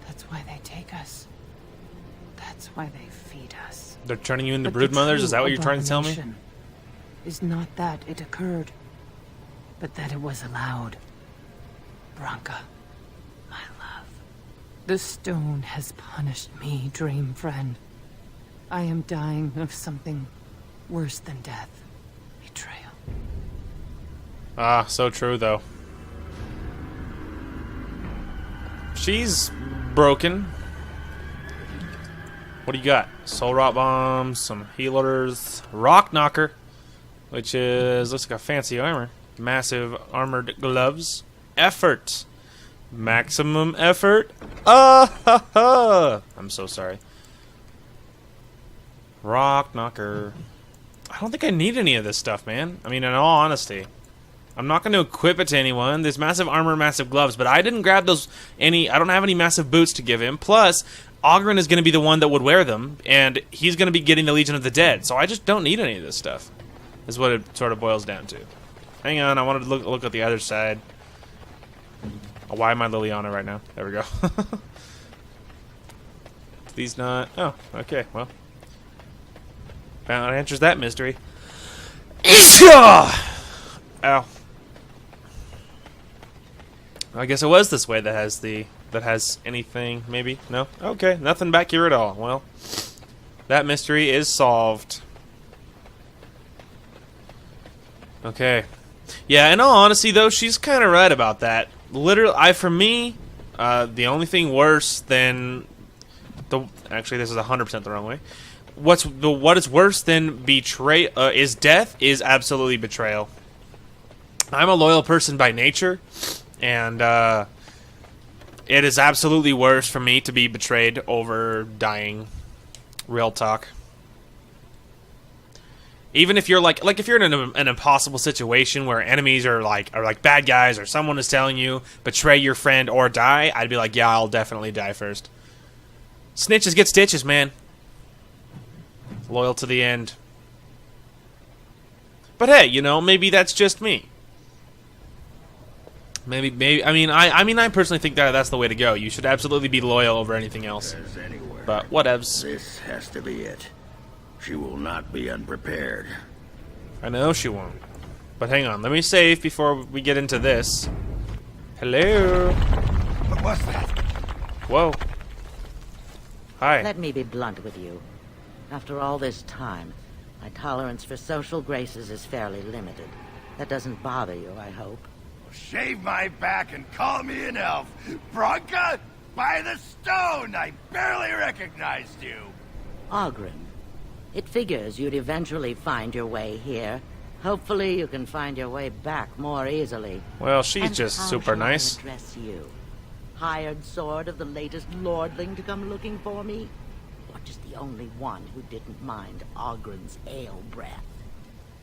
That's why they take us. That's why they feed us. They're turning you into But the broodmothers? Is true that what you're trying to tell me? abomination is not that it occurred, but that it was allowed. Branka, my love. The stone has punished me, dream friend. I am dying of something worse than death. Betrayal. Ah, so true, though. She's broken. What do you got? Soul Rot Bomb, some healers, Rock Knocker, which is looks like a fancy armor. Massive armored gloves. Effort. Maximum effort. I'm so sorry. Rock Knocker. I don't think I need any of this stuff, man. I mean, in all honesty. I'm not going to equip it to anyone. There's massive armor, massive gloves, but I didn't grab those I don't have any massive boots to give him. Plus, Ogren is going to be the one that would wear them, and he's going to be getting the Legion of the Dead, so I just don't need any of this stuff. Is what it sort of boils down to. Hang on, I wanted to look at the other side. Oh, why am I Liliana right now? There we go. These not... Oh, okay, well. That answers that mystery. Ow. I guess it was this way that has anything, maybe? No? Okay, nothing back here at all. Well, that mystery is solved. Okay. Yeah, in all honesty, though, she's kind of right about that. Literally, for me, the only thing worse than actually, this is 100% the wrong way. What is worse than is death is absolutely betrayal. I'm a loyal person by nature, and it is absolutely worse for me to be betrayed over dying. Real talk. Even if you're like if you're in an impossible situation where enemies are like bad guys, or someone is telling you betray your friend or die, I'd be like, yeah, I'll definitely die first. Snitches get stitches, man. Loyal to the end. But hey, you know, maybe that's just me. Maybe. I mean, I personally think that's the way to go. You should absolutely be loyal over anything else. But whatevs. This has to be it. She will not be unprepared. I know she won't. But hang on, let me save before we get into this. Hello. What was that? Whoa. Hi. Let me be blunt with you. After all this time, my tolerance for social graces is fairly limited. That doesn't bother you, I hope. Shave my back and call me an elf. Bronca, by the stone, I barely recognized you. Ogren. It figures you'd eventually find your way here. Hopefully you can find your way back more easily. Well, she's And just how super shall I nice. address you? Hired sword of the latest lordling to come looking for me? Or just the only one who didn't mind Ogren's ale breath?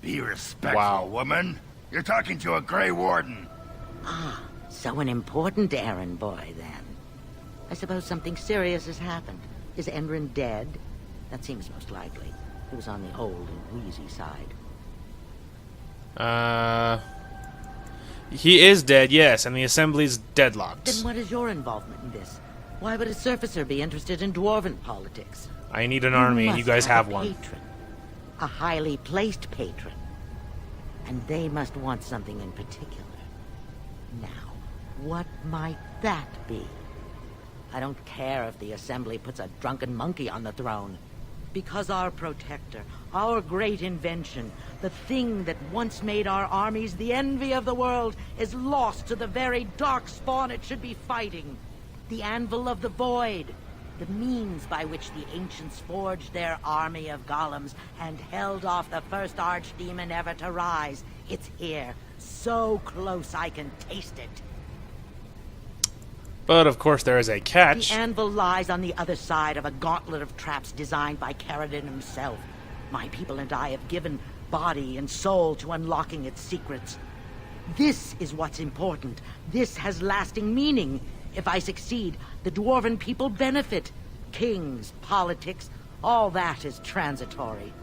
Be respectful, Wow. woman. You're talking to a Grey Warden. Ah, so an important errand boy, then. I suppose something serious has happened. Is Endrin dead? That seems most likely. He was on the old and wheezy side. He is dead, yes, and the assembly's deadlocked. Then what is your involvement in this? Why would a surfacer be interested in dwarven politics? I need an army, and you must guys have a one. Patron, a highly placed patron. And they must want something in particular. Now, what might that be? I don't care if the Assembly puts a drunken monkey on the throne. Because our protector, our great invention, the thing that once made our armies the envy of the world, is lost to the very dark spawn it should be fighting. The Anvil of the Void. The means by which the ancients forged their army of golems and held off the first archdemon ever to rise. It's here. So close I can taste it. But, of course, there is a catch. The anvil lies on the other side of a gauntlet of traps designed by Caradon himself. My people and I have given body and soul to unlocking its secrets. This is what's important. This has lasting meaning. If I succeed, the dwarven people benefit. Kings, politics, all that is transitory.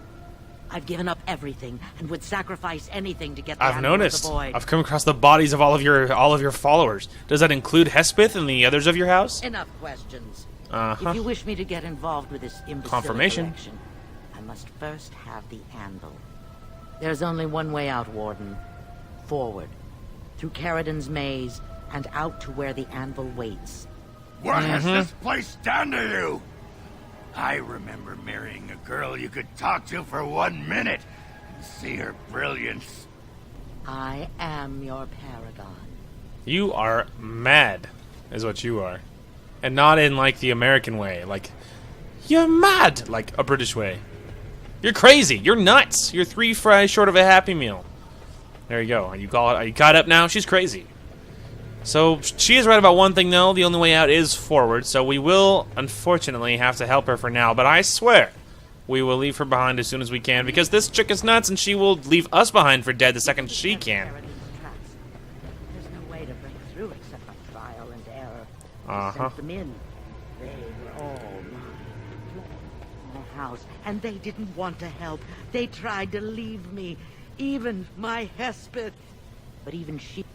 I've given up everything and would sacrifice anything to get the I've Anvil of noticed. the Void. I've come across the bodies of all of your followers. Does that include Hespith and the others of your house? Enough questions. Uh-huh. If you wish me to get involved with this imbecile Confirmation. election, I must first have the anvil. There's only one way out, Warden. Forward. Through Caradon's maze, and out to where the anvil waits. What has this place done to you? I remember marrying a girl you could talk to for 1 minute and see her brilliance. I am your paragon. You are mad, is what you are. And not in, like, the American way. Like, You're mad, like a British way. You're crazy. You're nuts. You're 3 fries short of a Happy Meal. There you go. Are you caught up now? She's crazy. So she is right about one thing, though. The only way out is forward. So we will, unfortunately, have to help her for now. But I swear, we will leave her behind as soon as we can, because this chick is nuts, and she will leave us behind for dead the second she can. There's no way to break through except by trial and error. Uh-huh. Sent them in. They were all mine. My house, and they didn't want to help. They tried to leave me. Even my Hespeth. But even she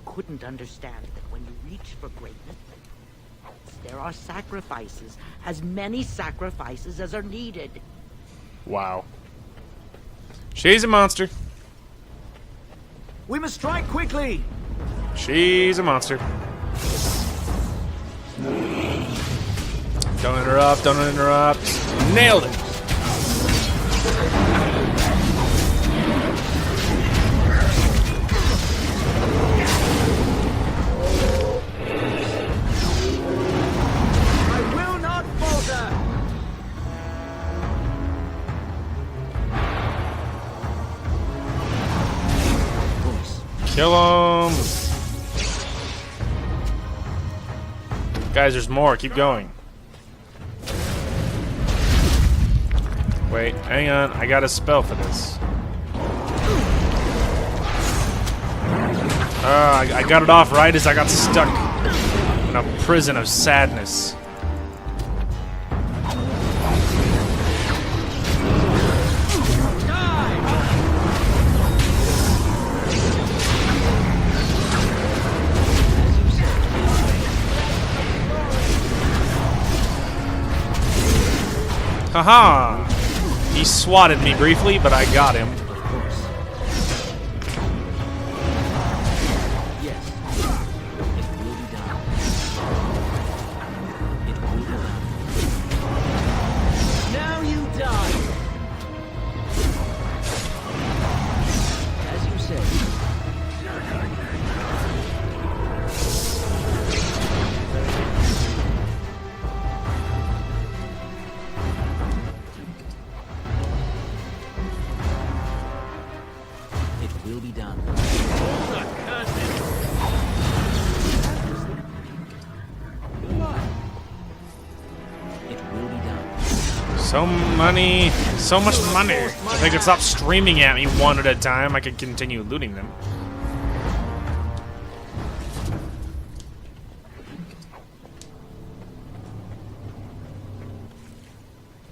couldn't understand that when you reach for greatness, there are sacrifices, as many sacrifices as are needed. Wow. She's a monster. We must strike quickly. She's a monster. Don't interrupt, don't interrupt. Nailed it. I will not falter. Kill him. Guys, there's more. Keep going. Wait, hang on. I got a spell for this. I got it off right as I got stuck in a prison of sadness. Haha! He swatted me briefly, but I got him. Yes. It will be done. It will be done. Now you die. As you said. Will be done. It will be done. So money, so much money. If they could stop streaming at me one at a time, I could continue looting them.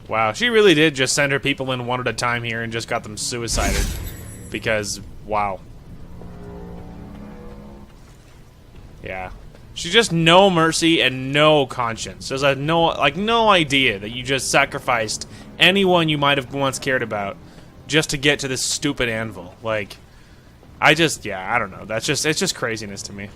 Wow, she really did just send her people in one at a time here and just got them suicided. Because, wow. Yeah. She's just no mercy and no conscience. There's no idea that you just sacrificed anyone you might have once cared about just to get to this stupid anvil. Like, I don't know. It's just craziness to me.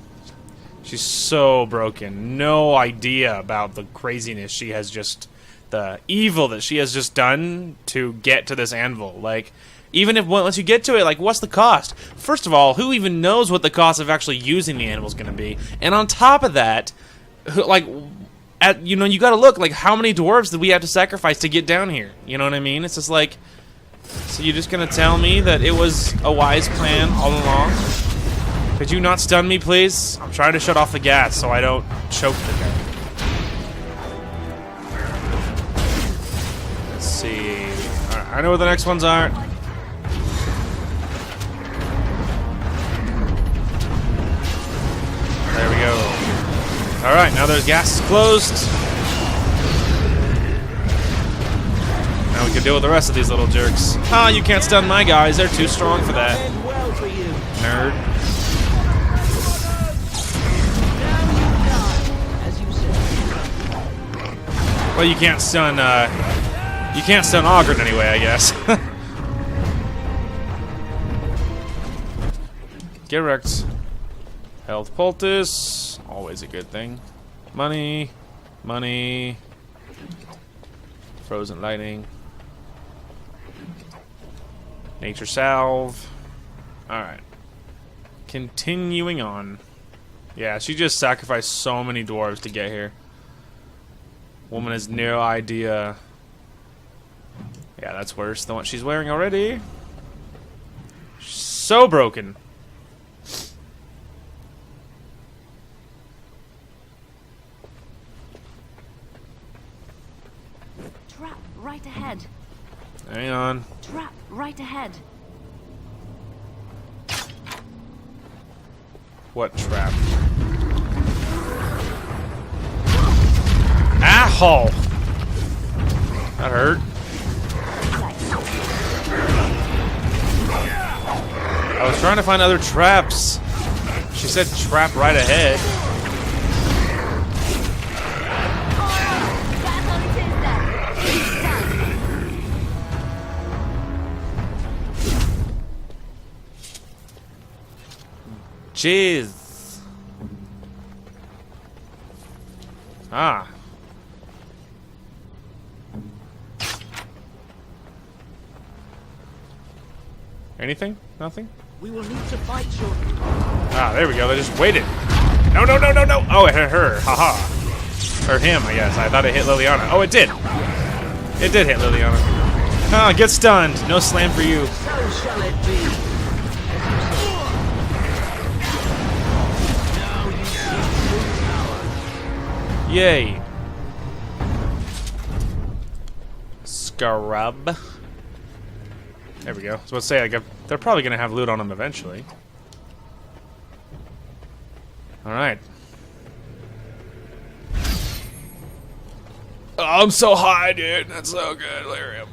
She's so broken. No idea about the craziness she has just, the evil that she has just done to get to this anvil. Like, even if once you get to it, like, what's the cost? First of all, who even knows what the cost of actually using the anvil is going to be? And on top of that, like, you got to look, like, how many dwarves did we have to sacrifice to get down here? You know what I mean? It's just like, so you're just going to tell me that it was a wise plan all along? Could you not stun me, please? I'm trying to shut off the gas so I don't choke the guy. Let's see. All right, I know what the next ones are. There we go. Alright, now there's gas closed. Now we can deal with the rest of these little jerks. Ah, you can't stun my guys. They're too strong for that. Nerd. Well, you can't stun Ogren anyway, I guess. Get wrecked. Health poultice, always a good thing. Money, money. Frozen lightning. Nature salve. Alright. Continuing on. Yeah, she just sacrificed so many dwarves to get here. Woman has no idea. Yeah, that's worse than what she's wearing already. So broken. Trap right ahead. Hang on. Trap right ahead. What trap? Asshole! That hurt. I was trying to find other traps. She said trap right ahead. Jeez. Ah. Anything? Nothing? We will need to fight shortly. Ah, there we go. They just waited. No, no, no, no, no. Oh, it hit her. Haha. Or him, I guess. I thought it hit Liliana. Oh, it did. It did hit Liliana. Ah, get stunned. No slam for you. So shall it be. Now you see true power. Yay. Scrub. There we go. So let's say they're probably going to have loot on them eventually. Alright. Oh, I'm so high, dude. That's so good. Lyrium.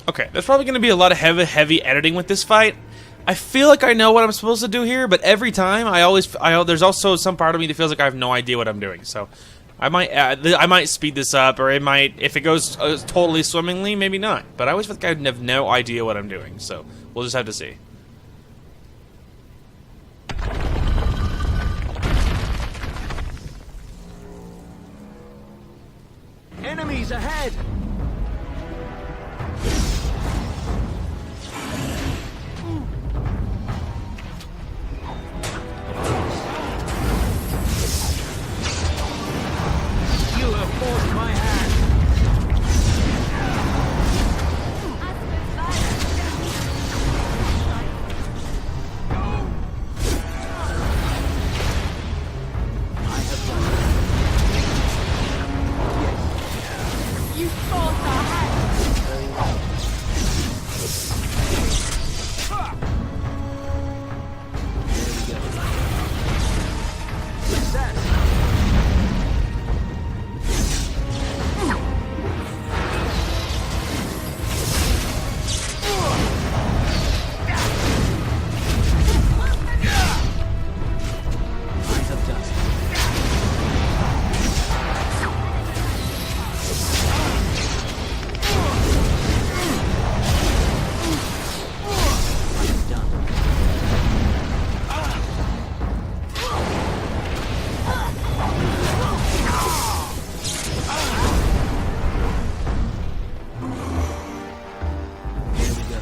Okay, there's probably going to be a lot of heavy editing with this fight. I feel like I know what I'm supposed to do here, but every time there's also some part of me that feels like I have no idea what I'm doing. So I might speed this up, or it might, if it goes totally swimmingly, maybe not. But I always feel like I have no idea what I'm doing. So we'll just have to see. Enemies ahead! You have forced my hand. I have done it. You forced our hand. There we go. Success! Eyes of dust. I am done. Here we go.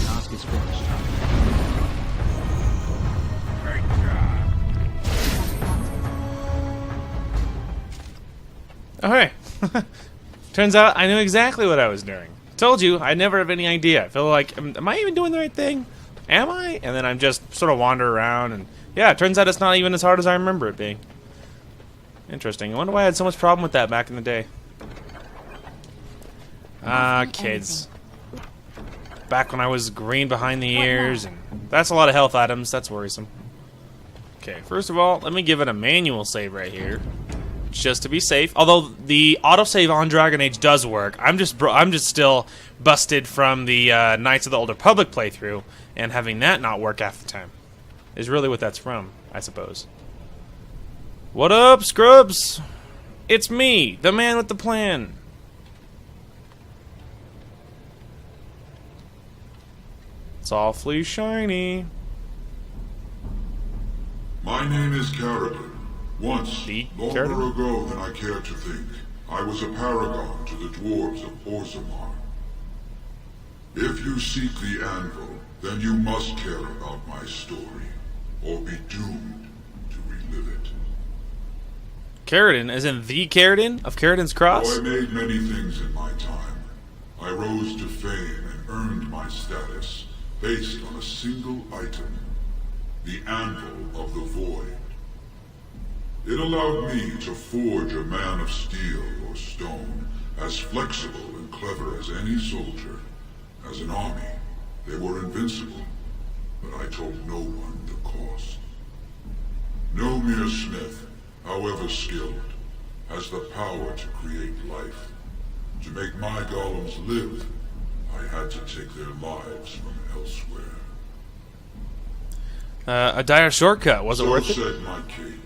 Task is finished. Great job. Okay. Turns out I knew exactly what I was doing. Told you, I never have any idea. I feel like, am I even doing the right thing? Am I? And then I'm just sort of wander around, and yeah, it turns out it's not even as hard as I remember it being. Interesting. I wonder why I had so much problem with that back in the day. Ah, kids. Back when I was green behind the ears, and that's a lot of health items. That's worrisome. Okay, first of all, let me give it a manual save right here, just to be safe. Although the autosave on Dragon Age does work, I'm just still busted from the Knights of the Old Republic playthrough, and having that not work half the time is really what that's from, I suppose. What up, scrubs? It's me, the man with the plan. It's awfully shiny. My name is Carradine. Once, The longer Carradine? ago than I care to think, I was a paragon to the dwarves of Orzammar. If you seek the Anvil, then you must care about my story, or be doomed to relive it. Carradine, as in the Carradine of Carradine's Cross? Oh, I made many things in my time. I rose to fame and earned my status based on a single item, the Anvil of the Void. It allowed me to forge a man of steel or stone as flexible and clever as any soldier. As an army, they were invincible, but I told no one the cost. No mere smith, however skilled, has the power to create life. To make my golems live, I had to take their lives from elsewhere. A dire shortcut. Was it So worth it? said my king.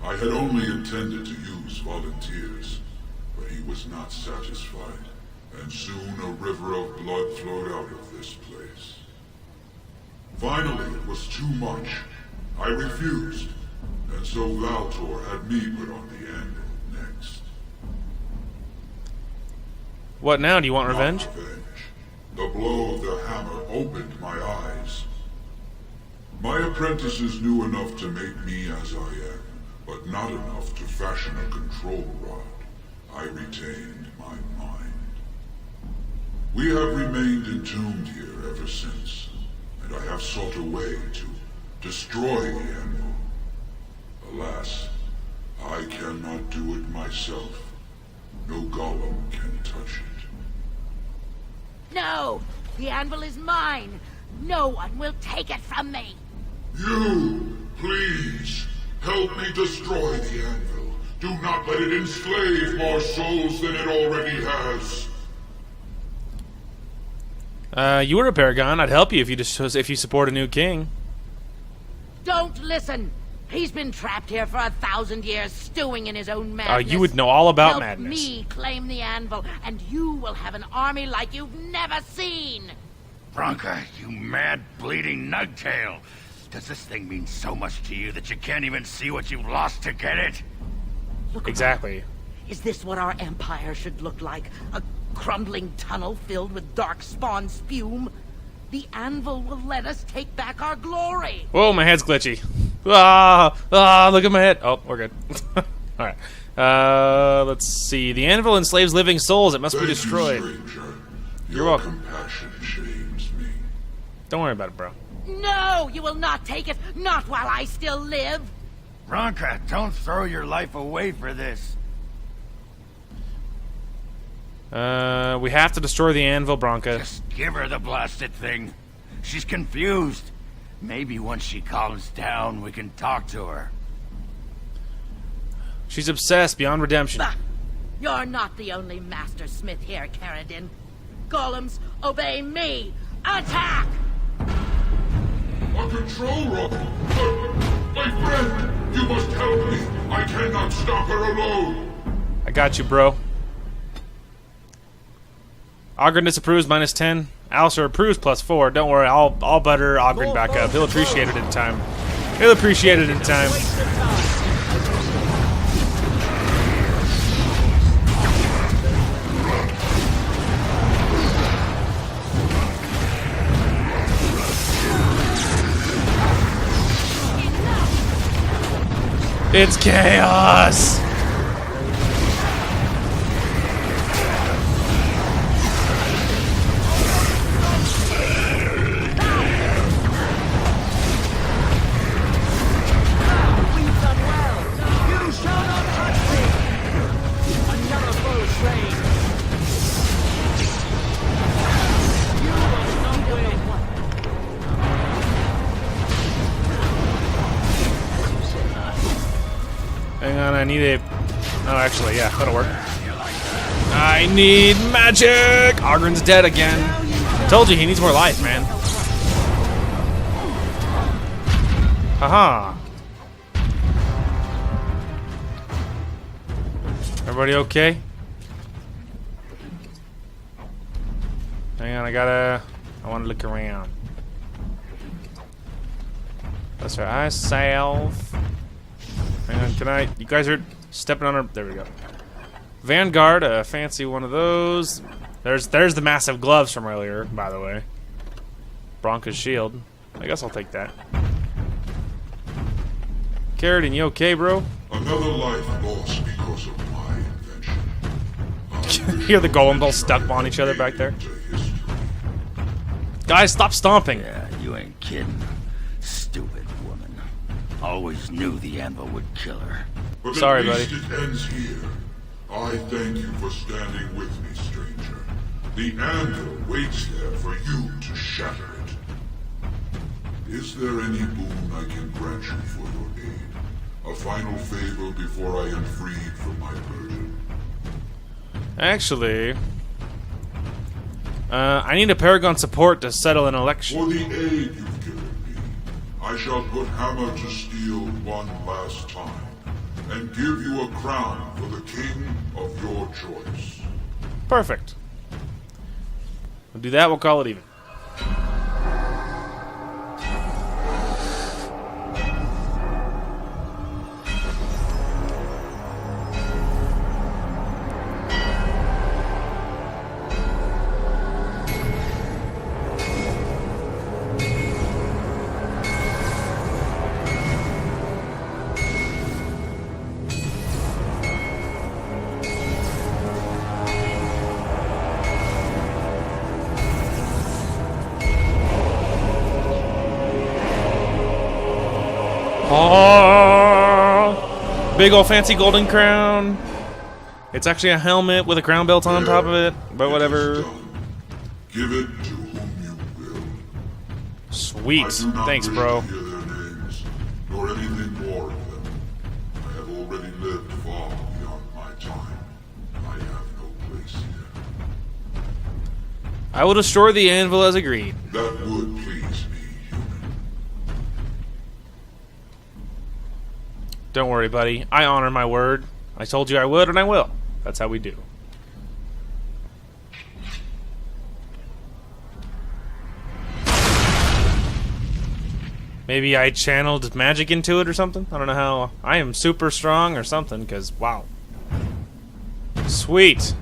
I had only intended to use volunteers, but he was not satisfied, and soon a river of blood flowed out of this place. Finally, it was too much. I refused, and so Valtor had me put on the Anvil next. What now? Do you want Not revenge? revenge. The blow of the hammer opened my eyes. My apprentices knew enough to make me as I am, but not enough to fashion a control rod. I retained my mind. We have remained entombed here ever since, and I have sought a way to destroy the Anvil. Alas, I cannot do it myself. No golem can touch it. No! The anvil is mine! No one will take it from me! You, please, help me destroy the Anvil. Do not let it enslave more souls than it already has. You were a paragon. I'd help you if you support a new king. Don't listen! He's been trapped here for 1,000 years, stewing in his own madness. You would know all about Help madness. me claim the anvil, and you will have an army like you've never seen! Bronca, you mad, bleeding nugtail. Does this thing mean so much to you that you can't even see what you've lost to get it? Look Exactly. around. Is this what our empire should look like? A crumbling tunnel filled with dark spawn spume? The anvil will let us take back our glory! Whoa, my head's glitchy. Look at my head. Oh, we're good. Alright. Let's see. The anvil enslaves living souls. It must be Thank destroyed. you, stranger. You're Your welcome. compassion shames me. Don't worry about it, bro. No! You will not take it! Not while I still live! Bronca, don't throw your life away for this. We have to destroy the anvil, Bronca. Just give her the blasted thing. She's confused. Maybe once she calms down, we can talk to her. She's obsessed beyond redemption. Bah! You're not the only master smith here, Carradine. Golems, obey me! Attack! A control rod! My friend! You must help me! I cannot stop her alone! I got you, bro. Ogren disapproves -10. Alistair approves +4. Don't worry, I'll butter Ogren back up. He'll appreciate it in time. He'll appreciate it in time. It's chaos! Hang on, I need a... Oh, actually, yeah, that'll work. I need magic! Ogren's dead again. Told you, he needs more life, man. Haha. Everybody okay? Hang on, I want to look around. That's right. I self. Hang on, can I? You guys are stepping on our. There we go. Vanguard, a fancy one of those. There's the massive gloves from earlier, by the way. Bronca's shield. I guess I'll take that. Carradine, you okay, bro? Another life lost because of my invention. You hear the golems all stuck on each other back there? Guys, stop stomping. Yeah, you ain't kidding. Stupid woman. Always knew the Anvil would kill her. But sorry, at least buddy. It ends here. I thank you for standing with me, stranger. The Anvil waits there for you to shatter it. Is there any boon I can grant you for your aid? A final favor before I am freed from my burden? Actually, I need a Paragon support to settle an election. For the aid you've given me, I shall put hammer to steel one last time, and give you a crown for the king of your choice. Perfect. We'll do that, we'll call it even. Oh, big old fancy golden crown. It's actually a helmet with a crown belt on top of it, but whatever. Give it to whom you will. Sweet. I do not Thanks, wish bro. to hear their names, nor anything more of them. I have already lived far beyond my time. I have no place here. I will destroy the anvil as agreed. That would please me, human. Don't worry, buddy. I honor my word. I told you I would, and I will. That's how we do. Maybe I channeled magic into it or something? I don't know how. I am super strong or something, because, wow. Sweet.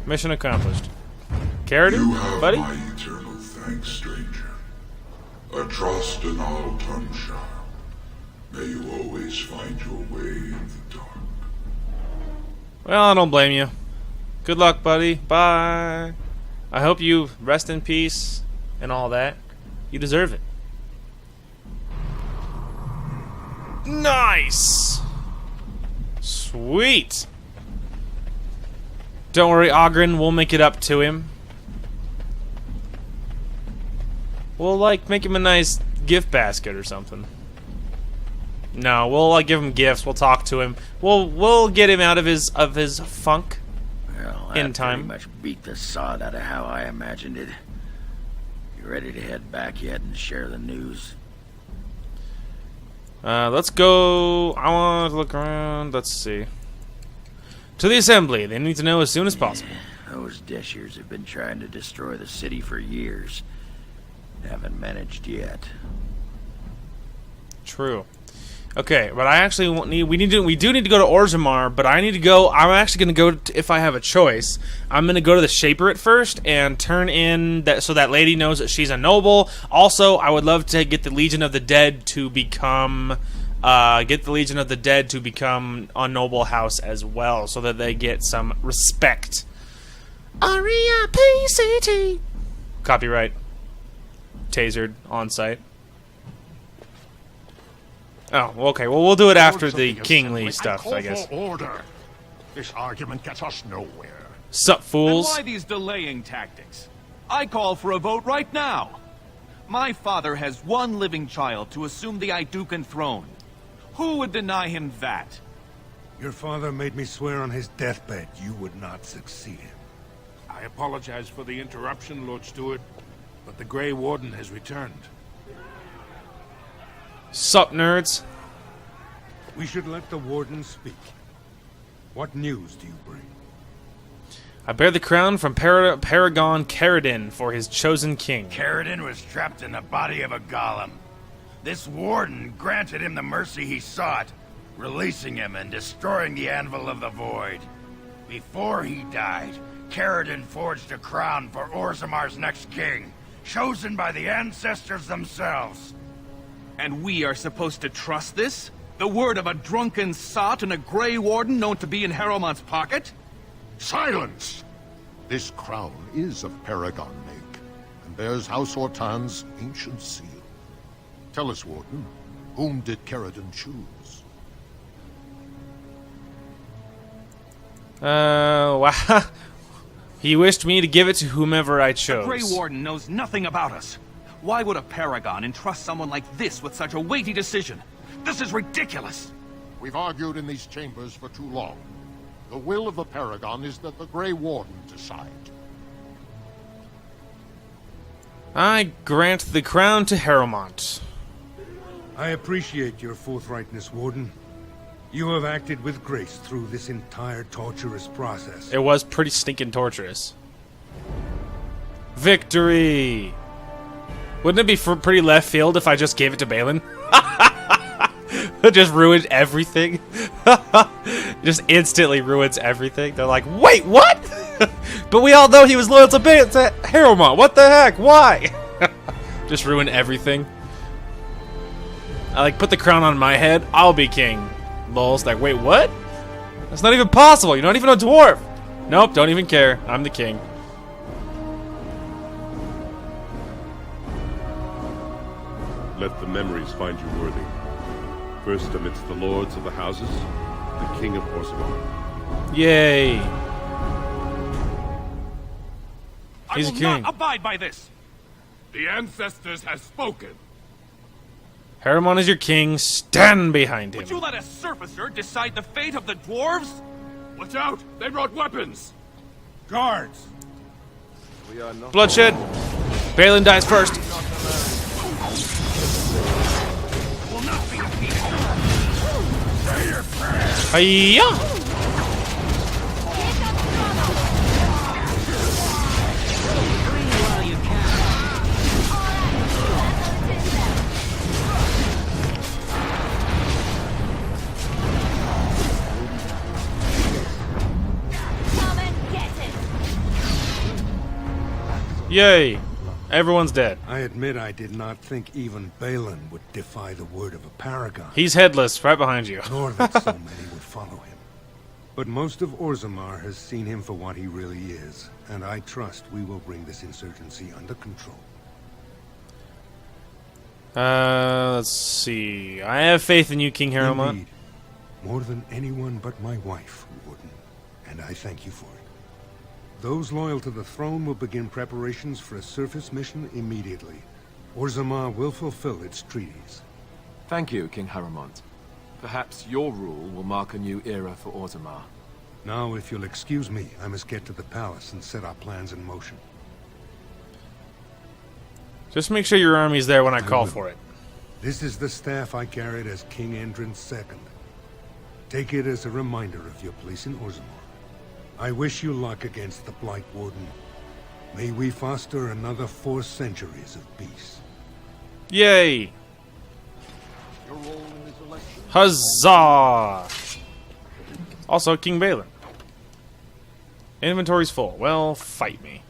Mission accomplished. Carradine, You have buddy? my eternal thanks, stranger. A trust in our tongue shall. May you always find your way in the dark. Well, I don't blame you. Good luck, buddy. Bye. I hope you rest in peace and all that. You deserve it. Nice! Sweet! Don't worry, Ogren, we'll make it up to him. We'll, like, make him a nice gift basket or something. No, we'll, like, give him gifts, we'll talk to him. We'll get him out of his funk. Well, In that time. pretty much beat the sod out of how I imagined it. You ready to head back yet and share the news? Let's go. I want to look around. Let's see. To the assembly. They need to know as soon as possible. Those Deshers have been trying to destroy the city for years. Haven't managed yet. True. Okay, but I actually we do need to go to Orzammar, but I need to go. I'm actually going to go if I have a choice. I'm going to go to the Shaperate first and turn in that so that lady knows that she's a noble. Also, I would love to get the Legion of the Dead to become a noble house as well, so that they get some respect. R-E-I-P-C-T. Copyright. Tasered on site. Oh, okay. Well, we'll do it after the kingly stuff, I guess. Order. This argument gets us nowhere. Sup, fools? And why these delaying tactics? I call for a vote right now. My father has one living child to assume the Idukan throne. Who would deny him that? Your father made me swear on his deathbed you would not succeed. I apologize for the interruption, Lord Stewart, but the Grey Warden has returned. Sup, nerds? We should let the Warden speak. What news do you bring? I bear the crown from Paragon Carradine for his chosen king. Carradine was trapped in the body of a golem. This warden granted him the mercy he sought, releasing him and destroying the Anvil of the Void. Before he died, Caridin forged a crown for Orzamar's next king, chosen by the ancestors themselves. And we are supposed to trust this? The word of a drunken sot and a Grey Warden known to be in Harrowmont's pocket? Silence! This crown is of Paragon make, and bears House Hortan's ancient seal. Tell us, Warden, whom did Caridin choose? Wow. He wished me to give it to whomever I chose. The Grey Warden knows nothing about us. Why would a Paragon entrust someone like this with such a weighty decision? This is ridiculous! We've argued in these chambers for too long. The will of the Paragon is that the Grey Warden decide. I grant the crown to Harrowmont. I appreciate your forthrightness, Warden. You have acted with grace through this entire torturous process. It was pretty stinking torturous. Victory! Wouldn't it be pretty left field if I just gave it to Balin? Just ruined everything. Just instantly ruins everything. They're like, wait, what? But we all know he was loyal to Harrowmont. What the heck? Why? Just ruin everything. I like put the crown on my head. I'll be king. Lol's like, wait, what? That's not even possible. You're not even a dwarf. Nope, don't even care. I'm the king. Let the memories find you worthy. First amidst the lords of the houses, the king of Orzammar. Yay. He's I a will king. not abide by this! The ancestors have spoken. Harrowmont is your king. Stand behind him. Would you let a surfacer decide the fate of the dwarves? Watch out! They brought weapons! Guards! We are not Bloodshed. Balin dies first. Will not be defeated. Say your prayers. Hiya! Yay! Everyone's dead. I admit I did not think even Balin would defy the word of a paragon. He's headless, right behind you. Nor that so many would follow him. But most of Orzammar has seen him for what he really is, and I trust we will bring this insurgency under control. Let's see. I have faith in you, King Harrowmont. Indeed. More than anyone but my wife, Warden, and I thank you for it. Those loyal to the throne will begin preparations for a surface mission immediately. Orzammar will fulfill its treaties. Thank you, King Harrowmont. Perhaps your rule will mark a new era for Orzammar. Now, if you'll excuse me, I must get to the palace and set our plans in motion. Just make sure your army's there when I call for it. This is the staff I carried as King Endrin's II. Take it as a reminder of your place in Orzammar. I wish you luck against the Blight Warden. May we foster another 4 centuries of peace. Yay! Huzzah! Also, King Balin. Inventory's full. Well, fight me.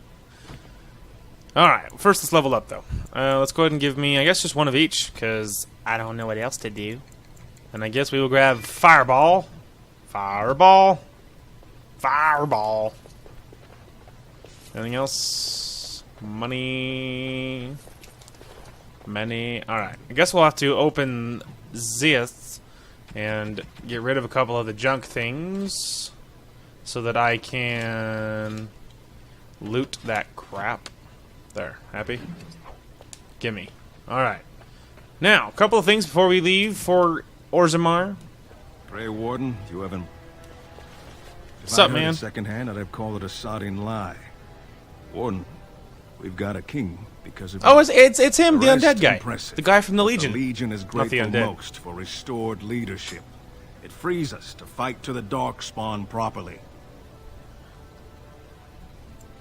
Alright, first let's level up, though. Let's go ahead and give me, I guess, just one of each, because I don't know what else to do. And I guess we will grab Fireball. Fireball. Fireball. Anything else? Money. Money. Alright. I guess we'll have to open this and get rid of a couple of the junk things so that I can loot that crap. There. Happy? Gimme. Alright. Now, a couple of things before we leave for Orzammar. Grey Warden, you haven't... What's up, If I heard man? it secondhand, I'd have called it a sodding lie. Warden, we've got a king because of... Oh, it's him, the rest undead guy. impressive. The guy from the Legion. The Legion is Not the grateful undead. most for restored leadership. It frees us to fight to the Darkspawn properly.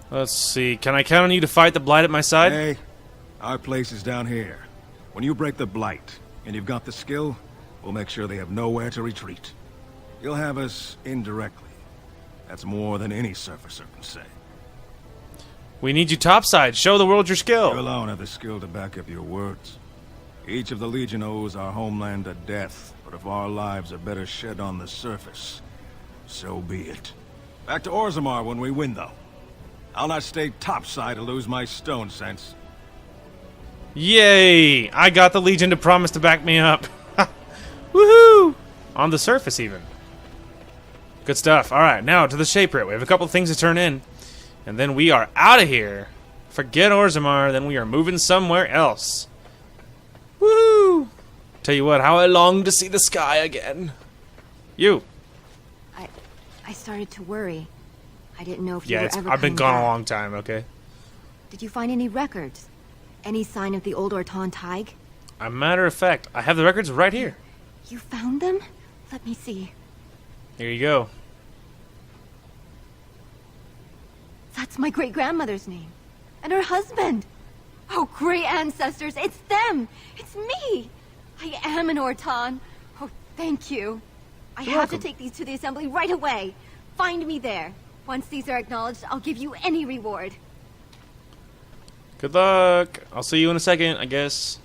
Let's see. Can I count on you to fight the Blight at my side? Hey, our place is down here. When you break the Blight, And you've got the skill, we'll make sure they have nowhere to retreat. You'll have us indirectly. That's more than any surfacer can say. We need you topside. Show the world your skill. You alone have the skill to back up your words. Each of the Legion owes our homeland a death, but if our lives are better shed on the surface, so be it. Back to Orzammar when we win, though. I'll not stay topside to lose my stone sense. Yay! I got the Legion to promise to back me up. Woohoo! On the surface, even. Good stuff. Alright, now to the Shaper. We have a couple things to turn in. And then we are out of here. Forget Orzammar, then we are moving somewhere else. Woo! Tell you what, how I long to see the sky again. You. I started to worry. I didn't know if you were ever I've been coming gone back. a long time, okay? Did you find any records? Any sign of the old Orton Tig? A matter of fact, I have the records right here. You found them? Let me see. Here you go. That's my great-grandmother's name. And her husband. Oh, great ancestors, it's them! It's me! I am an Orton. Oh, thank you. I have to take these to the assembly right away. Find me there. Once these are acknowledged, I'll give you any reward. Good luck. I'll see you in a second, I guess.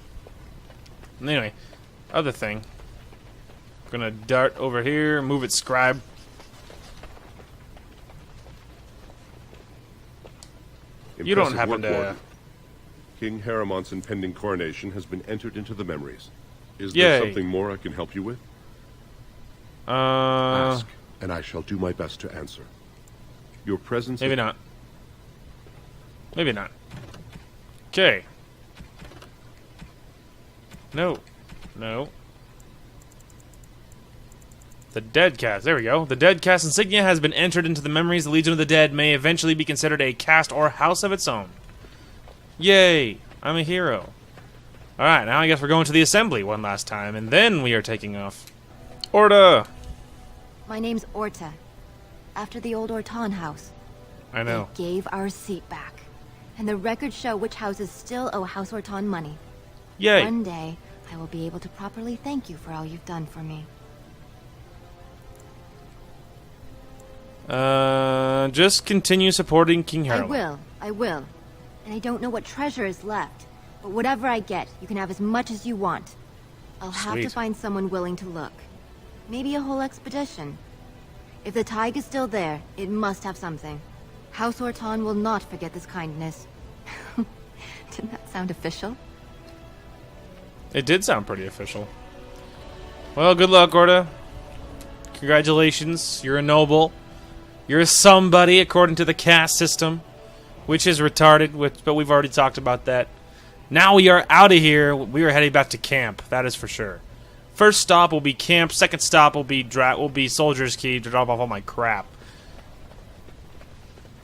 Anyway, other thing. Gonna dart over here, move it scribe. You don't happen to... Warden. King Haramont's impending coronation has been entered into the memories. Is Yay. there something more I can help you with? Ask, and I shall do my best to answer. Your presence... Maybe not. Maybe not. Okay. No. No. The Dead Cast. There we go. The Dead Cast insignia has been entered into the memories. The Legion of the Dead may eventually be considered a caste or house of its own. Yay! I'm a hero. Alright, now I guess we're going to the assembly one last time, and then we are taking off. Orta! My name's Orta. After the old Orton house. I know. They gave our seat back. And the records show which houses still owe House Orton money. Yay! One day, I will be able to properly thank you for all you've done for me. Just continue supporting King Harold. I will. And I don't know what treasure is left. But whatever I get, you can have as much as you want. I'll have to Sweet. find someone willing to look. Maybe a whole expedition. If the Tig is still there, it must have something. House Orton will not forget this kindness. Didn't that sound official? It did sound pretty official. Well, good luck, Orta. Congratulations. You're a noble. You're somebody according to the caste system, which is retarded, but we've already talked about that. Now we are out of here. We are heading back to camp. That is for sure. First stop will be camp. Second stop will be Soldier's Key to drop off all my crap.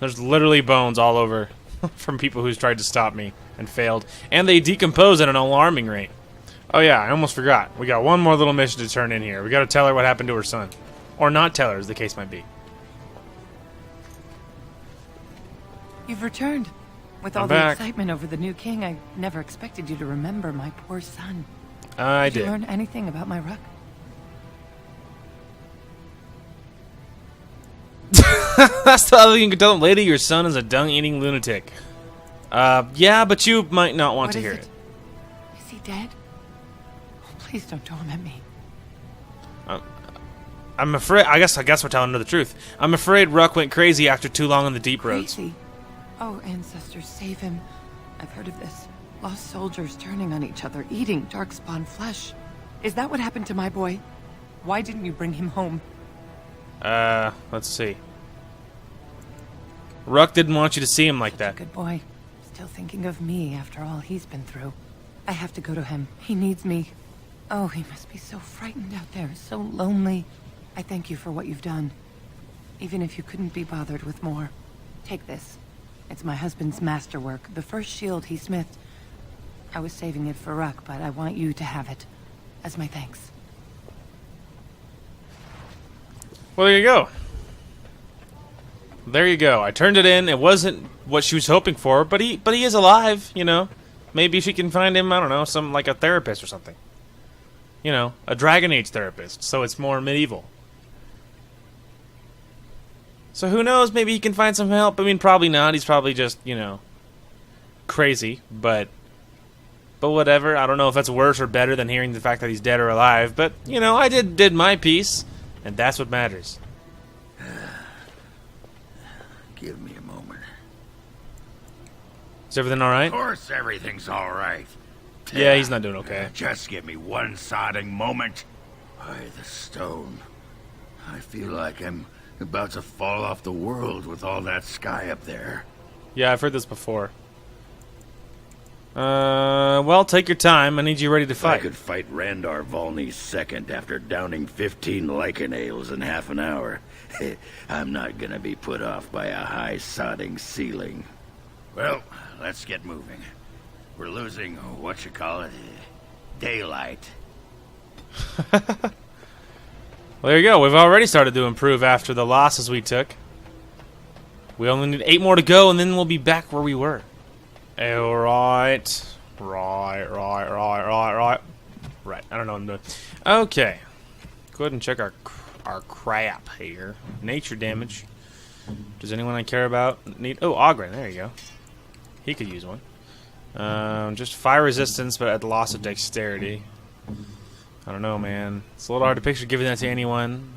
There's literally bones all over from people who's tried to stop me and failed. And they decompose at an alarming rate. Oh yeah, I almost forgot. We got one more little mission to turn in here. We gotta tell her what happened to her son. Or not tell her, as the case might be. You've returned. With all I'm the back. excitement over the new king, I never expected you to remember my poor son. I Did you did. learn anything about my ruck? That's the other thing you can tell them. Lady, your son is a dung-eating lunatic. Yeah, but you might not want What to is hear it? it. Is he dead? Oh, please don't torment me. I'm afraid. I guess we're telling her the truth. I'm afraid Ruck went crazy after too long on the deep roads. Crazy. Oh, ancestors, save him. I've heard of this. Lost soldiers turning on each other, eating darkspawn flesh. Is that what happened to my boy? Why didn't you bring him home? Let's see. Ruck didn't want you to see him like that. Good boy. Still thinking of me after all he's been through. I have to go to him. He needs me. Oh, he must be so frightened out there, so lonely. I thank you for what you've done. Even if you couldn't be bothered with more. Take this. It's my husband's masterwork, the first shield he smithed. I was saving it for Ruck, but I want you to have it. As my thanks. Well, there you go. There you go. I turned it in. It wasn't what she was hoping for, but he is alive, you know. Maybe she can find him, I don't know, some like a therapist or something. you know, a Dragon Age therapist, so it's more medieval. So who knows, maybe he can find some help. I mean, probably not. He's probably just, you know, crazy, but whatever. I don't know if that's worse or better than hearing the fact that he's dead or alive, but, you know, I did my piece, and that's what matters. Give me a moment. Is everything alright? Of course everything's alright. Yeah, he's not doing okay. Just give me one sodding moment. By the stone. I feel like I'm about to fall off the world with all that sky up there. Yeah, I've heard this before. Well, take your time. I need you ready to fight. I could fight Randar Volney second after downing 15 lichen ales in half an hour. I'm not gonna be put off by a high sodding ceiling. Well, let's get moving. We're losing, daylight. Well, there you go. We've already started to improve after the losses we took. We only need 8 more to go, and then we'll be back where we were. Alright. Right. I don't know what I'm doing. Okay. Go ahead and check our crap here. Nature damage. Does anyone I care about need... Oh, Ogren. There you go. He could use one. Just fire resistance, but at the loss of dexterity. I don't know, man. It's a little hard to picture giving that to anyone.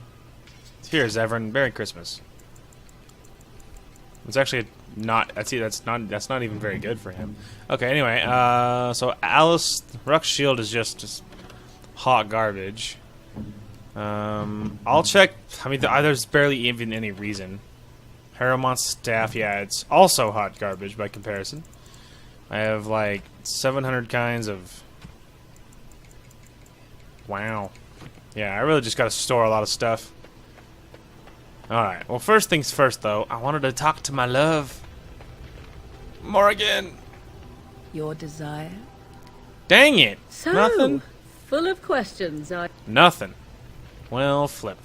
Here, Zevran. Merry Christmas. It's actually not. That's not even very good for him. Okay. Anyway, so Alice Ruck's shield is just hot garbage. I'll check. I mean, there's barely even any reason. Haramont's staff, yeah, it's also hot garbage by comparison. I have like 700 kinds of. Wow. Yeah, I really just got to store a lot of stuff. Alright, well, first things first, though. I wanted to talk to my love. Morgan! Your desire? Dang it! So, Nothing? full of questions, are... Nothing. Well, flip.